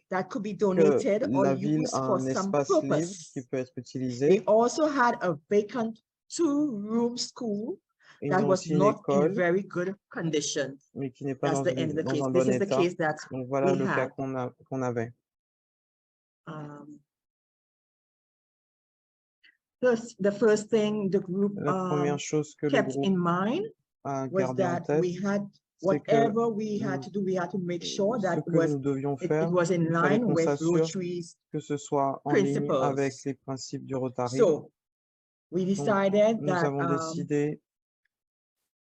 that could be que donated or la ville used a for un some espace libre purpose. qui peut être They utilisé. also had a vacant 2-room school Ils that ont was aussi une not in école, very good condition. mais qui n'est pas That's dans, the end of the dans case. un This bon is the état. case that Donc, voilà we le cas had. qu'on avait. The first thing the group La première chose que le kept groupe in mind a was gardé en that tête, we had c'est que whatever we had to do, we had to make sure ce that que nous devions it faire, was in il fallait line qu'on with s'assure Rotary's que ce soit en ligne avec principles. les principes du Rotary. So we Donc, decided nous that avons décidé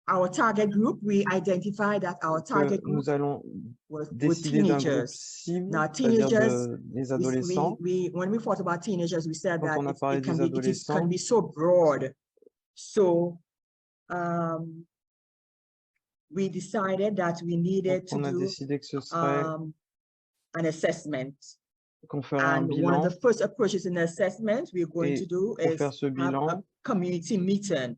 our target group, we identified that our que target group nous allons was with décider d'un groupe teenagers. cible, Now, c'est-à-dire teenagers, des adolescents. when we thought about teenagers, we said Quand that on a it parlé can des be, it can adolescents, be so broad. So we decided that we needed to on a do décidé que ce serait an assessment. qu'on ferait un And one of bilan. the first approaches in the assessment we're going to Et do pour is faire ce have a bilan, community meeting.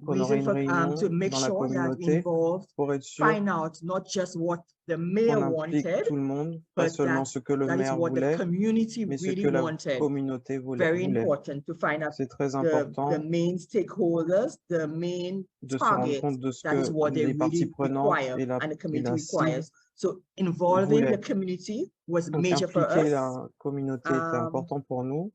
qu'on aurait Reason une for, réunion to make dans la sure that we communauté involved, pour être sûr find out not just what the mayor qu'on implique wanted, tout le monde, pas but seulement ce que le that is maire what the voulait, community mais ce really que la wanted. communauté Very voulait. important to find out C'est très the important main stakeholders, the main de se rendre target. compte de ce That is que what they les parties really prenantes require et la and the community cible requires. So involving the voulaient. community was Donc, major for impliquer us. la communauté était important pour nous.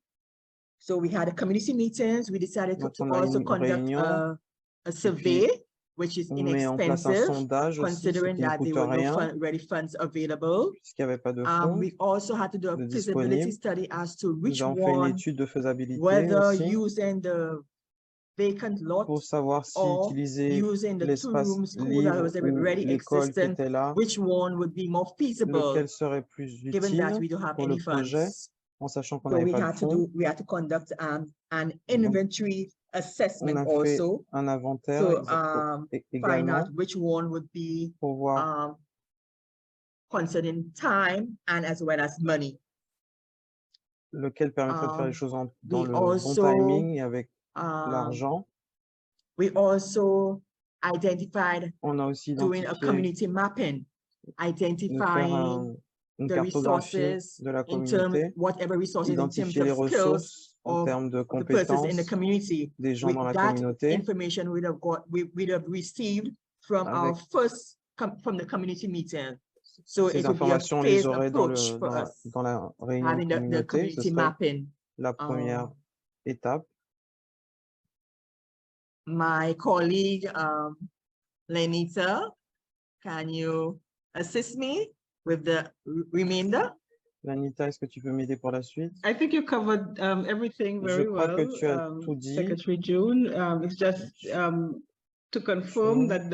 So we had a community meetings. We decided Donc, to on a also une conduct réunion, a survey, which is on met en place un inexpensive, sondage aussi, ce considering qui ne that coûte there were no rien, ready funds available. puisqu'il n'y avait pas de fonds We also had to do a de feasibility disponibles. study as to which Nous avons fait une one, étude de faisabilité whether aussi using the vacant lot pour savoir si or utiliser using the l'espace 2-room school that libre was ou already l'école qui existing, était là, which one would be more feasible, lequel serait plus given that we utile don't have pour le any projet, funds. en sachant qu'on So n'avait we pas de had to fonds. we had to conduct an inventory On assessment a fait also un inventaire to find également out which one would be pour voir considering time and as well as money. lequel permettrait de faire les choses dans we le bon also, timing et avec l'argent. We also identified On a aussi doing a identifié community mapping, de faire identifying une the cartographie resources de la in terms, communauté, whatever resources in terms identifier les of skills ressources en termes de the persons in the compétences community. des gens With dans la that communauté. information we'd have received from our Avec first from the community meeting. So Ces it would be a informations, on les phased aurait approach for us, dans la réunion de having the communauté. Ce community serait mapping. la première étape. My colleague, Lenita, can you assist me with the remainder? Lanita, est-ce que tu peux m'aider pour la suite? I think you covered everything Je very crois well, que tu as tout dit. Secretary June. It's just to confirm that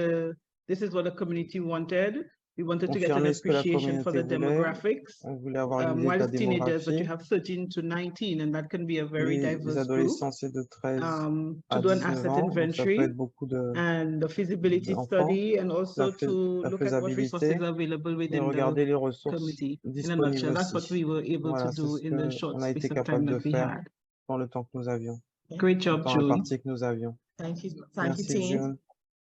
this is what the community wanted. We wanted to get an Confirmer ce que la appreciation for the communauté voulait. demographics. On voulait avoir une idée de While la it's teenagers, but you démographie. have 13 to 19, and that can be a very Les diverse group. adolescents, c'est de 13 à To do an 19 asset ans. Donc, ça peut inventory être beaucoup and the feasibility d'enfants. study, and also to La look at what resources faisabilité are available et within regarder the les ressources committee. In a disponibles nutshell, that's what aussi. we were able Voilà, to c'est do ce in the short qu'on a été space of time capable de that we faire had. dans le temps que nous avions. Great job, Le temps June. imparti que nous avions. Thank you, Merci, team. June.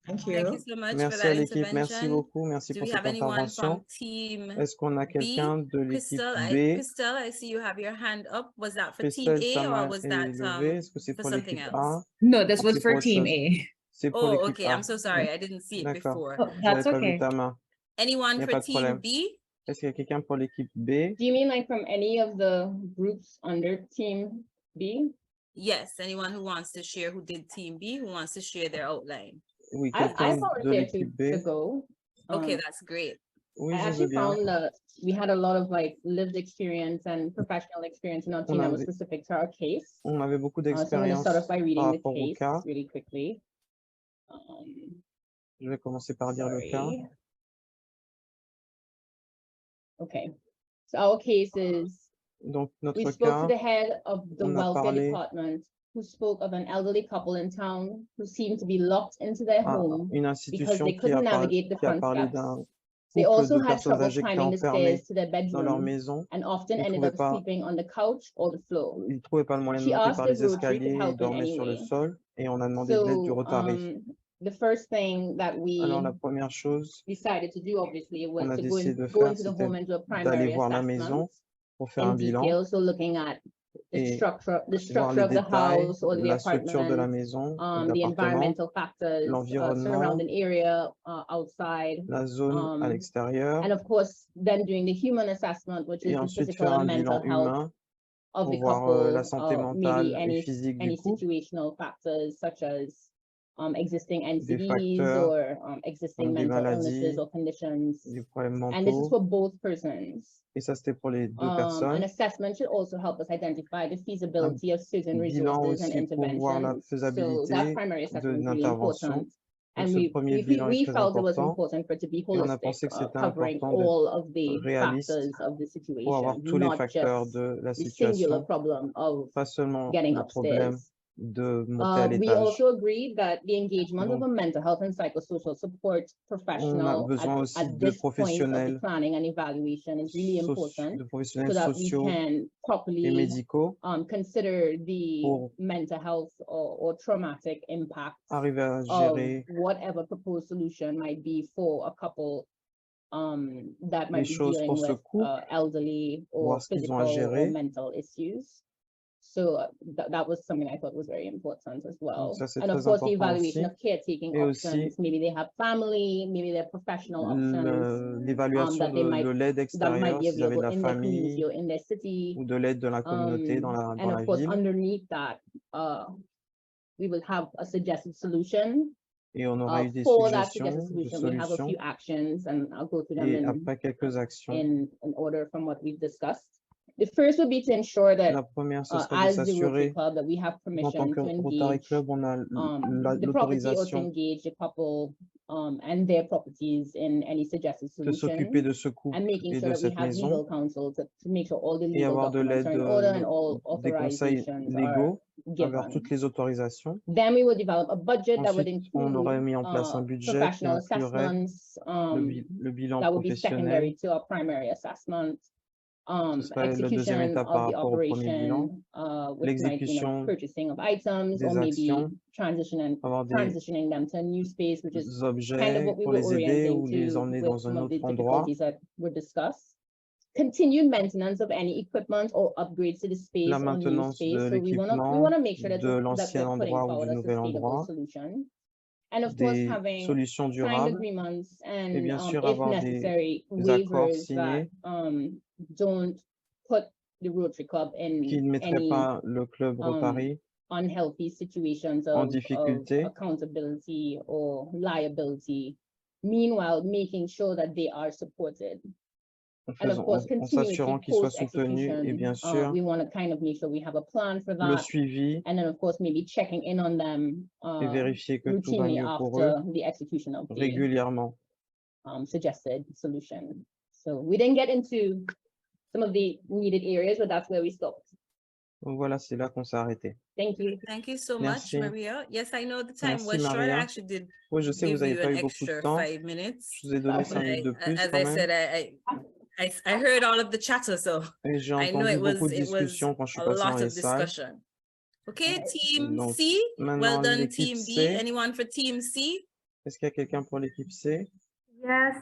Thank Thank you you. so much for Merci that à l'équipe. Merci intervention. beaucoup. Merci Do pour we cette have anyone from intervention. team Est-ce qu'on a B? quelqu'un de l'équipe Crystal, B? Crystal, I see you have your hand up. Was that for Crystal, team ta A or main was est that levée. Est-ce que c'est for pour something l'équipe else? A? No, this Non, was c'est for pour autre team chose. A. C'est pour Oh, l'équipe okay. A. I'm so sorry. I didn't see it D'accord. before. Oh, J'avais that's pas vu okay. ta main. Anyone Il n'y a for pas de team problème. B? Est-ce qu'il y a quelqu'un pour l'équipe B? Do you mean like from any of the groups under team B? Yes, anyone who wants to share who did team B, who wants to share their outline. Oui, I quelqu'un de volunteered l'équipe to B. go. Okay, that's great. Oui, I je veux actually bien. found that we had a lot of like lived experience and professional experience in our team that was specific to our case. On avait beaucoup So I'm going to d'expérience start off by par reading the rapport au case cas. really quickly. Je vais commencer par dire le cas. Sorry. Okay, so our case is, Donc, we notre spoke cas, to the head of the on a welfare parlé department, who spoke of an elderly couple in town who seemed to be locked into their à home une because institution they couldn't navigate the qui a front parlé steps. d'un They couple also de had personnes trouble âgées qui étaient climbing the enfermées stairs to their dans leur bedroom maison. and often Ils ended trouvaient up pas, sleeping on the couch or the floor. ils trouvaient pas le moyen de She monter asked par if les Rotary could escaliers, ils help in dormaient any sur le way. sol et on a demandé de l'aide du So Rotary. the first thing that Alors, we la première chose decided to do obviously was qu'on a to décidé de go faire, into the c'était home and do a d'aller primary voir la assessment maison pour faire un in bilan detail. So looking at the et structure voir les of the détails, house or the la structure de la apartment, maison, de the l'appartement, environmental factors, l'environnement, surrounding area, outside, la zone à l'extérieur, and of course, then doing the human assessment, which et is the ensuite physical faire un and mental bilan health humain of pour the voir la couple, santé maybe mentale et physique du any couple, situational factors such as existing des NCDs facteurs or existing comme des mental maladies, illnesses or conditions. des problèmes And this is mentaux. for both persons. Et ça, c'était pour les deux An personnes. assessment should also help us identify the feasibility of certain Bilan resources and aussi pour voir la interventions. So faisabilité that primary assessment is really d'intervention. important. Donc, And ce premier bilan est we très felt it was important. important for it to be Et on a holistic, pensé que c'était covering important all of the d'être réaliste factors of the pour avoir situation, tous les not facteurs just de la the singular situation, problem of pas seulement getting le problème upstairs. de monter à We l'étage. also agreed that the engagement of Donc, a mental health and psychosocial support on a professional besoin aussi at de this point of the professionnels, planning and evaluation is really important de so professionnels that we sociaux can et properly médicaux consider the pour mental health or traumatic impact arriver à of gérer whatever proposed solution might be for a couple that les might be choses dealing pour ce with couple, elderly or voir ce qu'ils ont à physical or gérer. mental issues. So that was something I thought was very important as well. Donc ça, c'est And of très course, the important evaluation aussi. of caretaking Et options. aussi, Maybe they have family, maybe they're professional options l'évaluation that they de might l'aide that might extérieure, be s'ils avaient de available la in their community famille or in their city. ou de l'aide de la communauté dans And la of course, ville. underneath that, we will have a suggested solution. Et on aura eu des For that suggested suggestions, des solution, we have a solutions. few actions, and I'll go through them Et après quelques actions, in order from what we've discussed. The first would be to ensure that la première, ce serait de as the Rotary s'assurer Club, that we have qu'en tant permission que to Rotary engage Club, on a the property or to l'autorisation engage a couple and their properties in any suggested de s'occuper solution, de ce couple and making et sure de that we cette have legal maison counsel to make sure all the et legal avoir de documents l'aide are in order and all des conseils authorizations are légaux envers given. toutes les autorisations. Then we will develop a budget that would Ensuite, on aurait include mis en place un budget qui professional inclurait assessments le bilan that would be professionnel. secondary to our primary assessment. Ce serait la deuxième Execution étape par of the rapport au premier bilan. operation, which might, L'exécution purchasing of items or des maybe actions, avoir des transitioning them to a new space, which is kind of objets what we pour were les aider orienting ou les to emmener with dans some un of the autre endroit. difficulties that were discussed. Continued maintenance of any equipment or upgrades to the space La or new maintenance space. de So we l'équipement want to make sure that de we're l'ancien putting endroit ou forward du a nouvel sustainable endroit. solution. And of course, des having solutions signed durables agreements et and bien sûr if avoir necessary, des accords waivers that signés don't put the Rotary Club qui in ne mettraient any pas le club Rotary unhealthy situations en of difficulté, accountability or liability. Meanwhile, making sure that they are supported. And of course, en s'assurant continuity qu'ils soient soutenus et bien post-execution. sûr We want to kind of make sure we have a plan for le that. suivi And then of course, maybe checking in on them et vérifier que tout va routinely mieux pour eux after the execution of the régulièrement. suggested solution. So we didn't get into some of the needed areas, but that's where we stopped. Donc voilà, c'est là qu'on s'est arrêté. Thank you. Thank you so Merci. much, Maria. Yes, I know the time Merci, was short. I Maria. actually did Oui, je sais, vous give n'avez you pas an eu beaucoup de extra temps. 5 minutes. Je vous ai donné 5 minutes de plus As quand I même. said, I heard all of the chatter, so Et j'ai I know entendu it was beaucoup de discussions quand je suis a passé dans lot les of salles. discussion. Okay, team Donc, C. maintenant, Well done, l'équipe team B. C. Anyone for team C? Est-ce qu'il y a quelqu'un pour l'équipe C? Yes,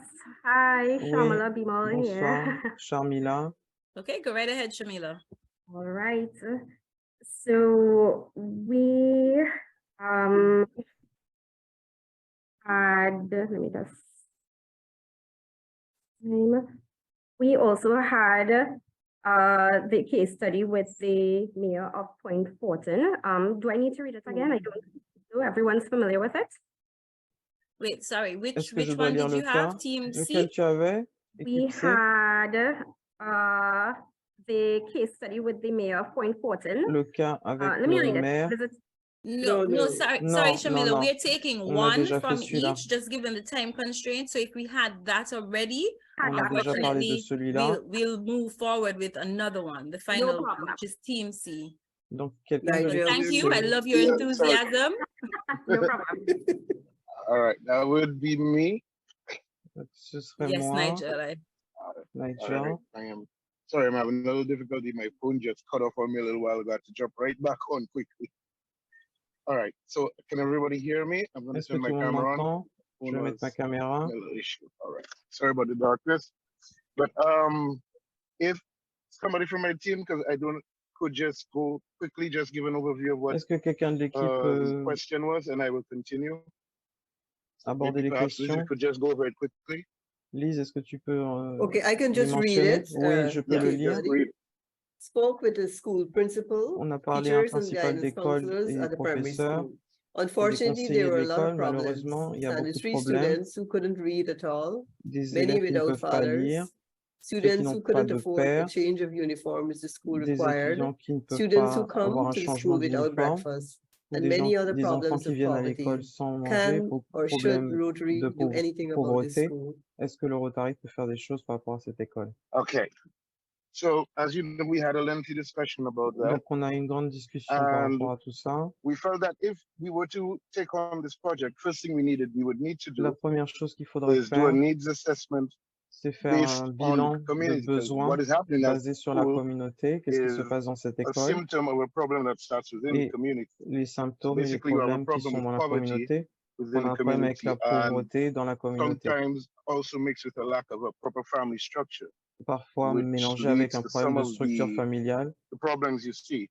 hi, Oui, Shamala Bimal bonsoir, here. Charmila. Okay, go right ahead, Shamila. All right. So we had, let me just, we also had the case study with the mayor of Point Fortin. Do I need to read it again? I don't know. Everyone's familiar with it? Wait, sorry, Est-ce which que je dois one lire did le you have? cas? Team Lequel C? tu avais? We Équipe C? had the case study with the mayor of Point Fortin. Le cas avec Let me le read it. maire. Visit. No, sorry, Non, Shamila. non. We're taking On a one déjà fait from celui-là. each, just given the time constraint. So if we had that already, On a déjà parlé de unfortunately, celui-là. we'll move forward with another one, the final one, which is Team C. Donc, quelqu'un de l'équipe Thank you. C. I love your enthusiasm. No problem. All right, that would be me. Ce serait Yes, moi. Nigel. Nigel. All right, I am sorry, I'm having a little difficulty. My phone just cut off on me a little while ago. I had to jump right back on quickly. All right, so can everybody hear me? I'm going to Est-ce que turn my tout le monde camera on. m'entend? Je vais mettre ma caméra. A little issue. All right, sorry about the darkness. But if somebody from my team, because I don't, could just go quickly, just give an overview of what Est-ce que quelqu'un de l'équipe the question was, and I will continue. aborder les Perhaps Liz, questions? you could just go over it quickly. Lise, est-ce que tu peux Okay, I can les just read mentionner? it. Oui, je peux le lire. Spoke with the school principal, On a parlé à un teachers and principal guidance d'école counselors et at the primary professeurs school. et des Unfortunately, conseillers there de were a lot of l'école. problems. Malheureusement, il y a And beaucoup the de 3 problèmes. students who couldn't read at all, Des many élèves qui ne without peuvent pas lire, fathers, ceux qui students n'ont who pas couldn't de afford a père, change of uniforms the school des required, étudiants qui ne peuvent students who pas avoir come un to the changement school without d'uniforme, breakfast, ou and des many other des enfants problems qui of viennent à poverty. l'école sans manger, Can beaucoup de or should problèmes Rotary de do anything about this pauvreté. school? Est-ce que le Rotary peut faire des choses par rapport à cette école? Okay. So as you know, we had a lengthy discussion about that. Donc, on a une grande discussion par And rapport à tout ça. we felt that if we were to take on this project, first thing we would need to La do première chose qu'il faudrait is do a faire, needs assessment c'est faire based un on bilan the community. de besoins What is happening at basé sur la school communauté. Qu'est-ce qui se is passe dans cette a école? symptom of a problem that starts within the Et community. les So symptômes et les basically, you have a problèmes qui problem sont with dans la poverty communauté. On within a the un problème avec la community, and pauvreté dans la communauté. sometimes also mixed with a lack of a proper family structure, Parfois which mélangé avec leads un to problème some de of structure familiale. the problems you see.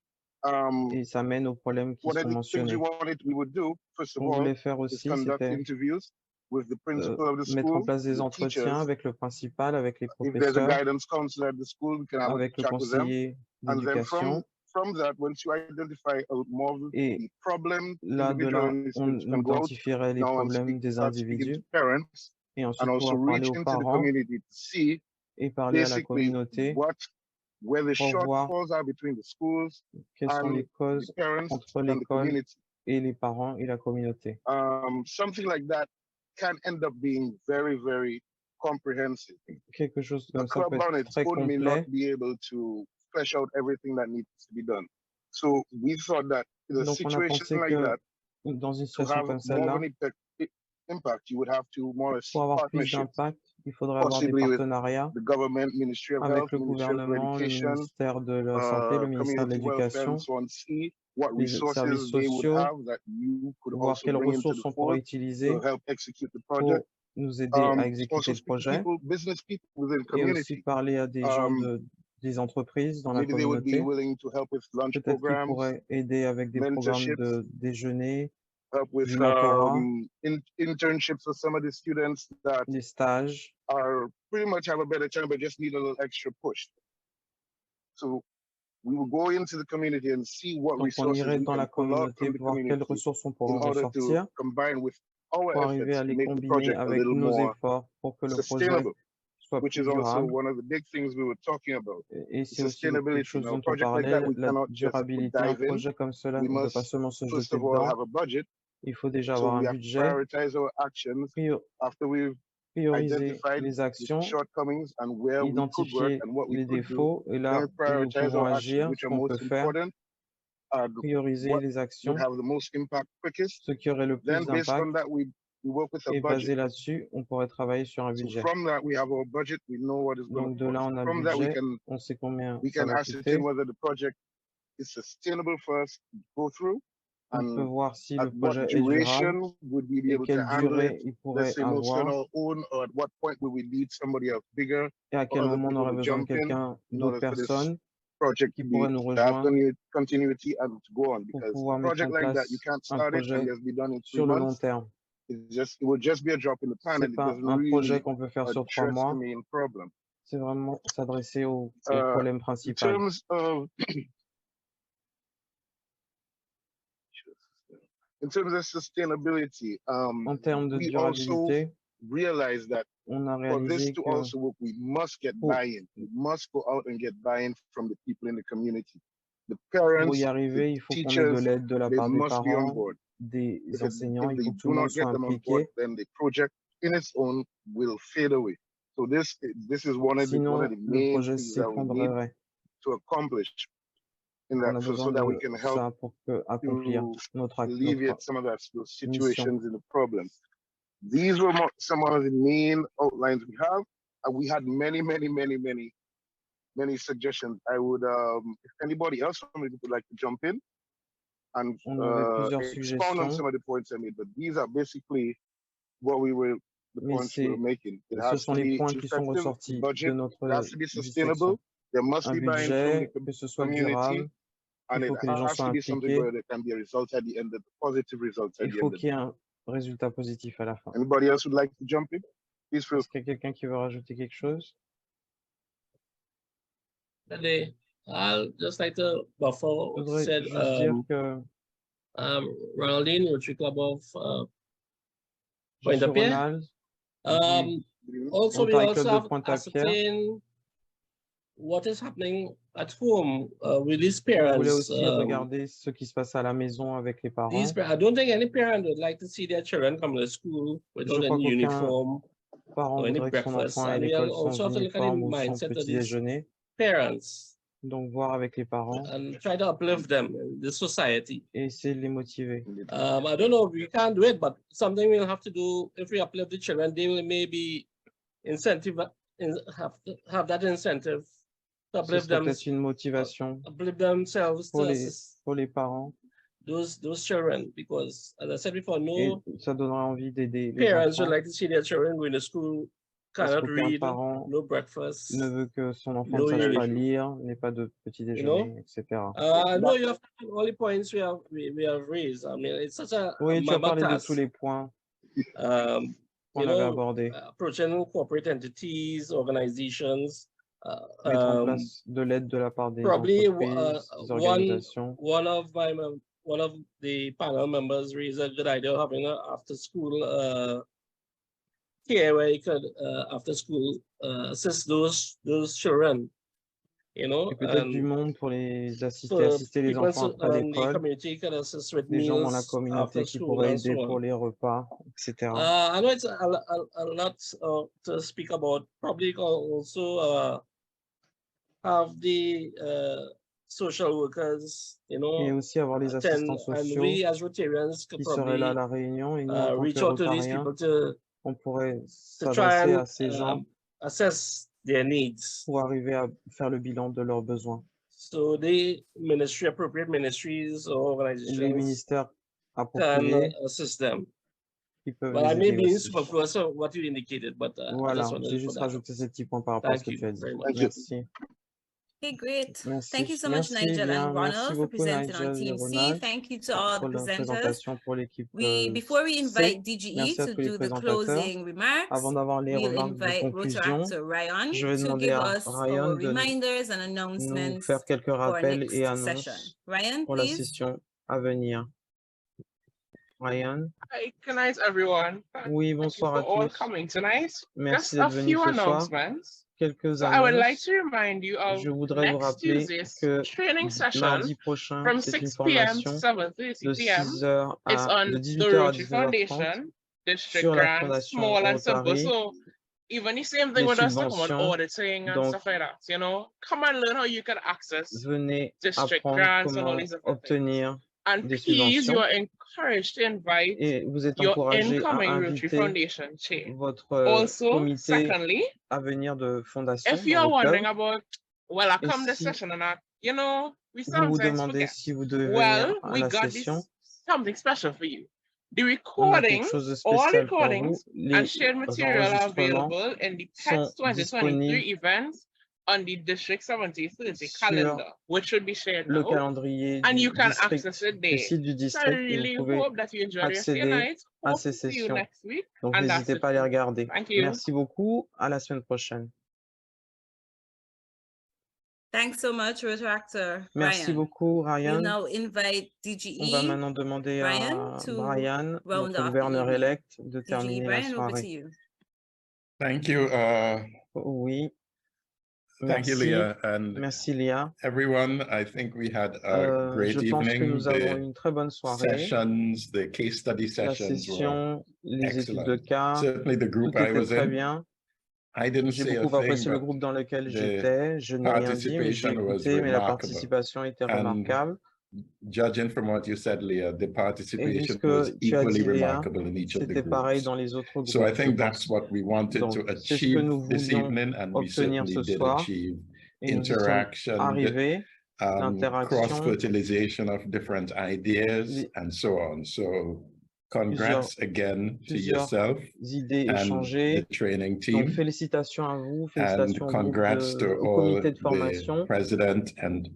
Et ça mène aux problèmes qui One of sont the things we mentionnés. wanted we would do, first of On all, voulait faire is aussi, conduct c'était interviews with the principal of the mettre en school, place des the entretiens teachers. avec le principal, avec les If there's a professeurs, guidance counselor at the school, we can have a avec le chat with them. conseiller And then d'éducation. from that, once you identify out more of Et the problem, là, de individual là, and on students can go out identifierait les now and problèmes des start speaking to individus parents et and ensuite also pouvoir parler reach aux into the parents community to see et parler à la basically communauté where the pour voir shortfalls are between the schools quelles sont and les the causes parents entre and the l'école community. et les parents et la communauté. Something like that can end up being very, very comprehensive. Quelque chose A comme ça club peut être on its très own may not complet. be able to flesh out everything that needs to be done. So we thought that in a Donc, on a situation pensé like que that, dans une to situation have comme more of celle-là, an impact, you would have to more or less pour avoir plus partnership, d'impact, il faudrait avoir des possibly with partenariats the government, Ministry of avec Health, le Ministry of gouvernement, le Education, ministère de la Santé, le ministère de community welfare, l'Éducation, and so on. See what les services resources they would sociaux, have that you could voir also quelles bring into ressources the on pourrait fold utiliser to help execute the pour project. nous aider à exécuter Also le speak to projet people, business people within the et aussi community. parler à des gens des entreprises dans la Maybe they would be communauté. willing to help with lunch Peut-être qu'ils programs, pourraient aider avec des programmes mentorships, de déjeuner, up with du mentorat, internships for some of the students that des stages, are pretty much have a better chance, but just need a little extra push. So we will go into the community and see what donc on resources irait we dans can la pull out communauté from the pour voir quelles community ressources on in pourrait order to ressortir combine with our pour arriver efforts à to les make the combiner project a avec little nos more efforts pour que le projet sustainable, soit which plus is also durable. one of the big things we were talking about. Et c'est aussi quelque Sustainability. chose Now, a dont on project like that, parlait, we la cannot just durabilité. Un dive in. projet comme cela, We on ne peut pas must, seulement se first jeter of all, dedans. have a budget. Il faut déjà So avoir un we have to budget, prioritize our actions after we've prioriser identified les the actions, shortcomings and where we could work identifier and what we les could do. défauts, et là Then où nous prioritize pouvons our actions, agir, which ce are qu'on peut most faire, important, and prioriser what les would actions, have the most impact quickest. ce qui aurait le plus Then based d'impact, on that, we work with a et budget. basé là-dessus, on pourrait travailler sur un So budget. from that, we have our budget. We know what is going Donc to de là, cost. on a le From that, budget, on sait combien we ça can va ascertain coûter. whether the project is sustainable for us to go through, On peut and voir si at le what projet est durable duration would we be et able to quelle handle it. durée il pourrait Let's say mostly on avoir our own, or at what point will we need somebody else bigger et à or quel other moment on people aurait to besoin de jump in quelqu'un, in d'autres order for this personnes project qui to pourraient nous have rejoindre continuity and to go on, pour because a pouvoir mettre en project like that, you place can't un start it and projet just be done in 3 sur le long months. terme. It will just be a drop in the pan, C'est and it pas doesn't un projet really qu'on peut faire sur 3 address the mois, main problem. c'est vraiment s'adresser au Uh, problème in principal. terms of in terms of sustainability, En termes de we also durabilité, realize that on a for this réalisé to que also work, we must get pour, buy-in. We must go out and get buy-in from the people in the community. The pour parents, y the arriver, il faut qu'on ait de teachers, l'aide de la they part des must be on parents, board. des enseignants, If il they faut que tout do le monde not soit get them on board, impliqué. then the project in its own will fade away. So this is one of the Sinon, main le projet things that we need s'effondrerait. to accomplish in On that, a so besoin that we de can help ça pour accomplir to notre alleviate some of those mission. situations and the problems. These were some of the main outlines we have, and we had many suggestions. I would, if anybody else from me would like to jump in and expound on some of the points I made, but these are basically what we were, the points we were making. It Ce has sont to les be points qui sont effective, ressortis budget, de notre it has to be dissection. sustainable, there must Un be buy-in from budget, the que ce soit community, durable, and il it faut que les gens has soient to be something impliqués. where there can be a result at the end, of the positive results at Il the faut end of qu'il y the ait un résultat positif à la fin. Anybody else would like to jump in? Please feel Est-ce qu'il y a quelqu'un qui veut rajouter quelque chose? I'll just like to buffer what you said. Dire que Ronaldine, Rotary Club of Pointe-à-Pied. Also, we also have to ascertain what is happening at home with these On voulait parents. aussi regarder ce qui se passe à la maison avec les parents. I don't think any parent would like to see their children come to school without any uniform or any breakfast. And we also have to look at the mindset of these parents. Donc voir avec les parents. And try to uplift them in the society. Et essayer de les motiver. I don't know, we can't do it, but something we'll have to do if we uplift the children. They will maybe have that incentive to uplift them. Peut-être une motivation uplift themselves pour les parents. Those children, because as I said before, no ça donnerait envie d'aider les parents would enfants. like to see their children going to school, cannot read, no breakfast, ne veut que son enfant no ne sache pas uniform. lire, n'ait pas de petit déjeuner, etc. No, you have to all the points we have raised. I mean, it's such a Oui, tu as parlé de task. tous les points qu'on avait abordés. Approaching corporate entities, organizations. Mettre en place de l'aide de la part des probably entreprises, des organisations. One of the panel members raised a good idea of having an after-school care where you could after school assist those children, you know. Et peut-être du monde pour les assister les enfants après l'école. Des gens dans la communauté qui pourraient aider pour les repas, etc. I know it's a lot to speak about. Probably also have the social workers, you know, et aussi avoir les assistants sociaux we as Rotarians qui seraient là à la réunion et nous en tant reach que out to these Rotariens, people on pourrait s'adresser à ces gens assess their needs pour arriver à faire le bilan de leurs besoins. So the appropriate ministries or organizations les ministères appropriés can assist them. Qui peuvent But I les may aider be aussi. superfluous of what you indicated, but Voilà, j'ai juste rajouté ces petits points par rapport à ce que tu as dit. Merci. Okay, great. Merci. Thank you so much, Merci, Nigel bien. and Merci Ronald, for beaucoup, presenting on Nigel et Team C. Ronald, Thank you to all the pour la presenters. présentation pour l'équipe Before we C. invite DGE Merci à to tous les do the présentateurs. closing remarks, Avant d'avoir les we'll remarques de invite conclusion, Rotary Ryan je vais to demander give à us Ryan our de reminders and nous announcements faire quelques for our rappels next et session. annonces Ryan, pour la please. session à venir. Ryan? Hi, good night, everyone. Oui, bonsoir à all tous. coming tonight. Merci Just a d'être venus few ce soir. announcements. Quelques So I would like annonces. to remind you of Je voudrais vous next rappeler Tuesday's que training session mardi prochain, from c'est une 6 p.m. to formation 7:30 de p.m. 6h It's à, on de the 18h à Rotary 19h30 Foundation, district sur la grants, fondation small and simple. Rotary, So even the same thing les with us talking about subventions. auditing and Donc, stuff like that. You know, come and learn how you can access venez district apprendre grants and all comment these different things. obtenir And des please, you subventions. are encouraged to invite Et vous êtes your encouragé à incoming Rotary inviter Foundation chair. votre Also, comité secondly, à venir de fondation if you dans are le club. wondering about, well, I Et come this si session and I, you know, we vous vous sometimes demandez forget. si vous devez Well, venir à we la got session, this something special for you. The on a quelque recordings, chose de all spécial pour vous. recordings and Les shared material are enregistrements available in the sont PETS 2023 disponibles events on the District 7030 sur calendar, which should be shared le now. calendrier And du you can district, access it le there. site du So I district, et really vous pouvez hope that you enjoy the rest of your accéder night. à Hope ces to see you sessions. next week. Donc And that's n'hésitez it pas à les for me. regarder. Thank you. Merci beaucoup, à la semaine prochaine. Thanks so much, Retractor. Merci Ryan. beaucoup, Ryan. We'll now invite On va DGE maintenant demander Brian à to Brian, round notre off the gouverneur-élect, evening. de DGE terminer la Brian, over to soirée. you. Thank you. Oui. Thank you, Merci. Leah. And Merci, Léa. everyone, I think we had a great Je pense que evening. nous avons The une très bonne soirée. sessions, the case study La sessions were session, les études de excellent. cas, Certainly the group tout I était was très in, bien. I didn't J'ai say a beaucoup thing, apprécié le but groupe dans lequel the j'étais. Je n'ai rien dit, mais j'ai participation was écouté, mais la remarkable. participation était And remarquable. judging from what you said, Leah, the Et participation ce que was tu as equally dit, Léa, remarkable in each of the c'était pareil groups. dans les autres groupes, So I je think pense. that's what we wanted Donc, to c'est ce que achieve nous this voulions evening, and we obtenir certainly ce did soir. achieve Et nous y sommes interaction, arrivés, l'interaction, cross-fertilization of different ideas, and so on. So congrats again to yourself idées and échangées. the training Donc, team. félicitations à vous, And félicitations congrats to au all comité de the formation. presidents and Et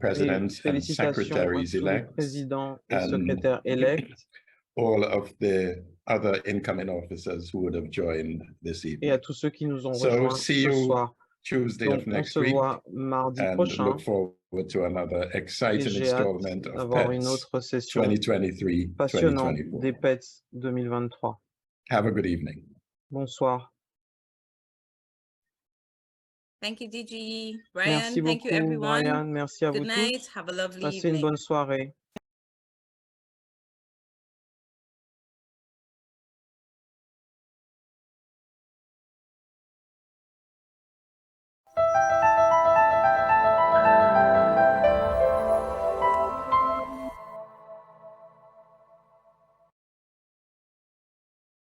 félicitations à tous les secretaries-elect présidents et and secrétaires élects. all of the other incoming officers who would have joined this Et evening. à tous ceux qui nous ont So rejoints see ce you soir. Tuesday Donc, of on next se week, voit mardi and prochain. look forward to another Et exciting j'ai hâte installment of d'avoir une PETS autre session 2023-2024. passionnante des PETS 2023. Have a good evening. Bonsoir. Thank you, DGE. Brian, Merci thank you, beaucoup, everyone. Brian. Merci à Good vous night. tous. Have a lovely Passez une evening. bonne soirée.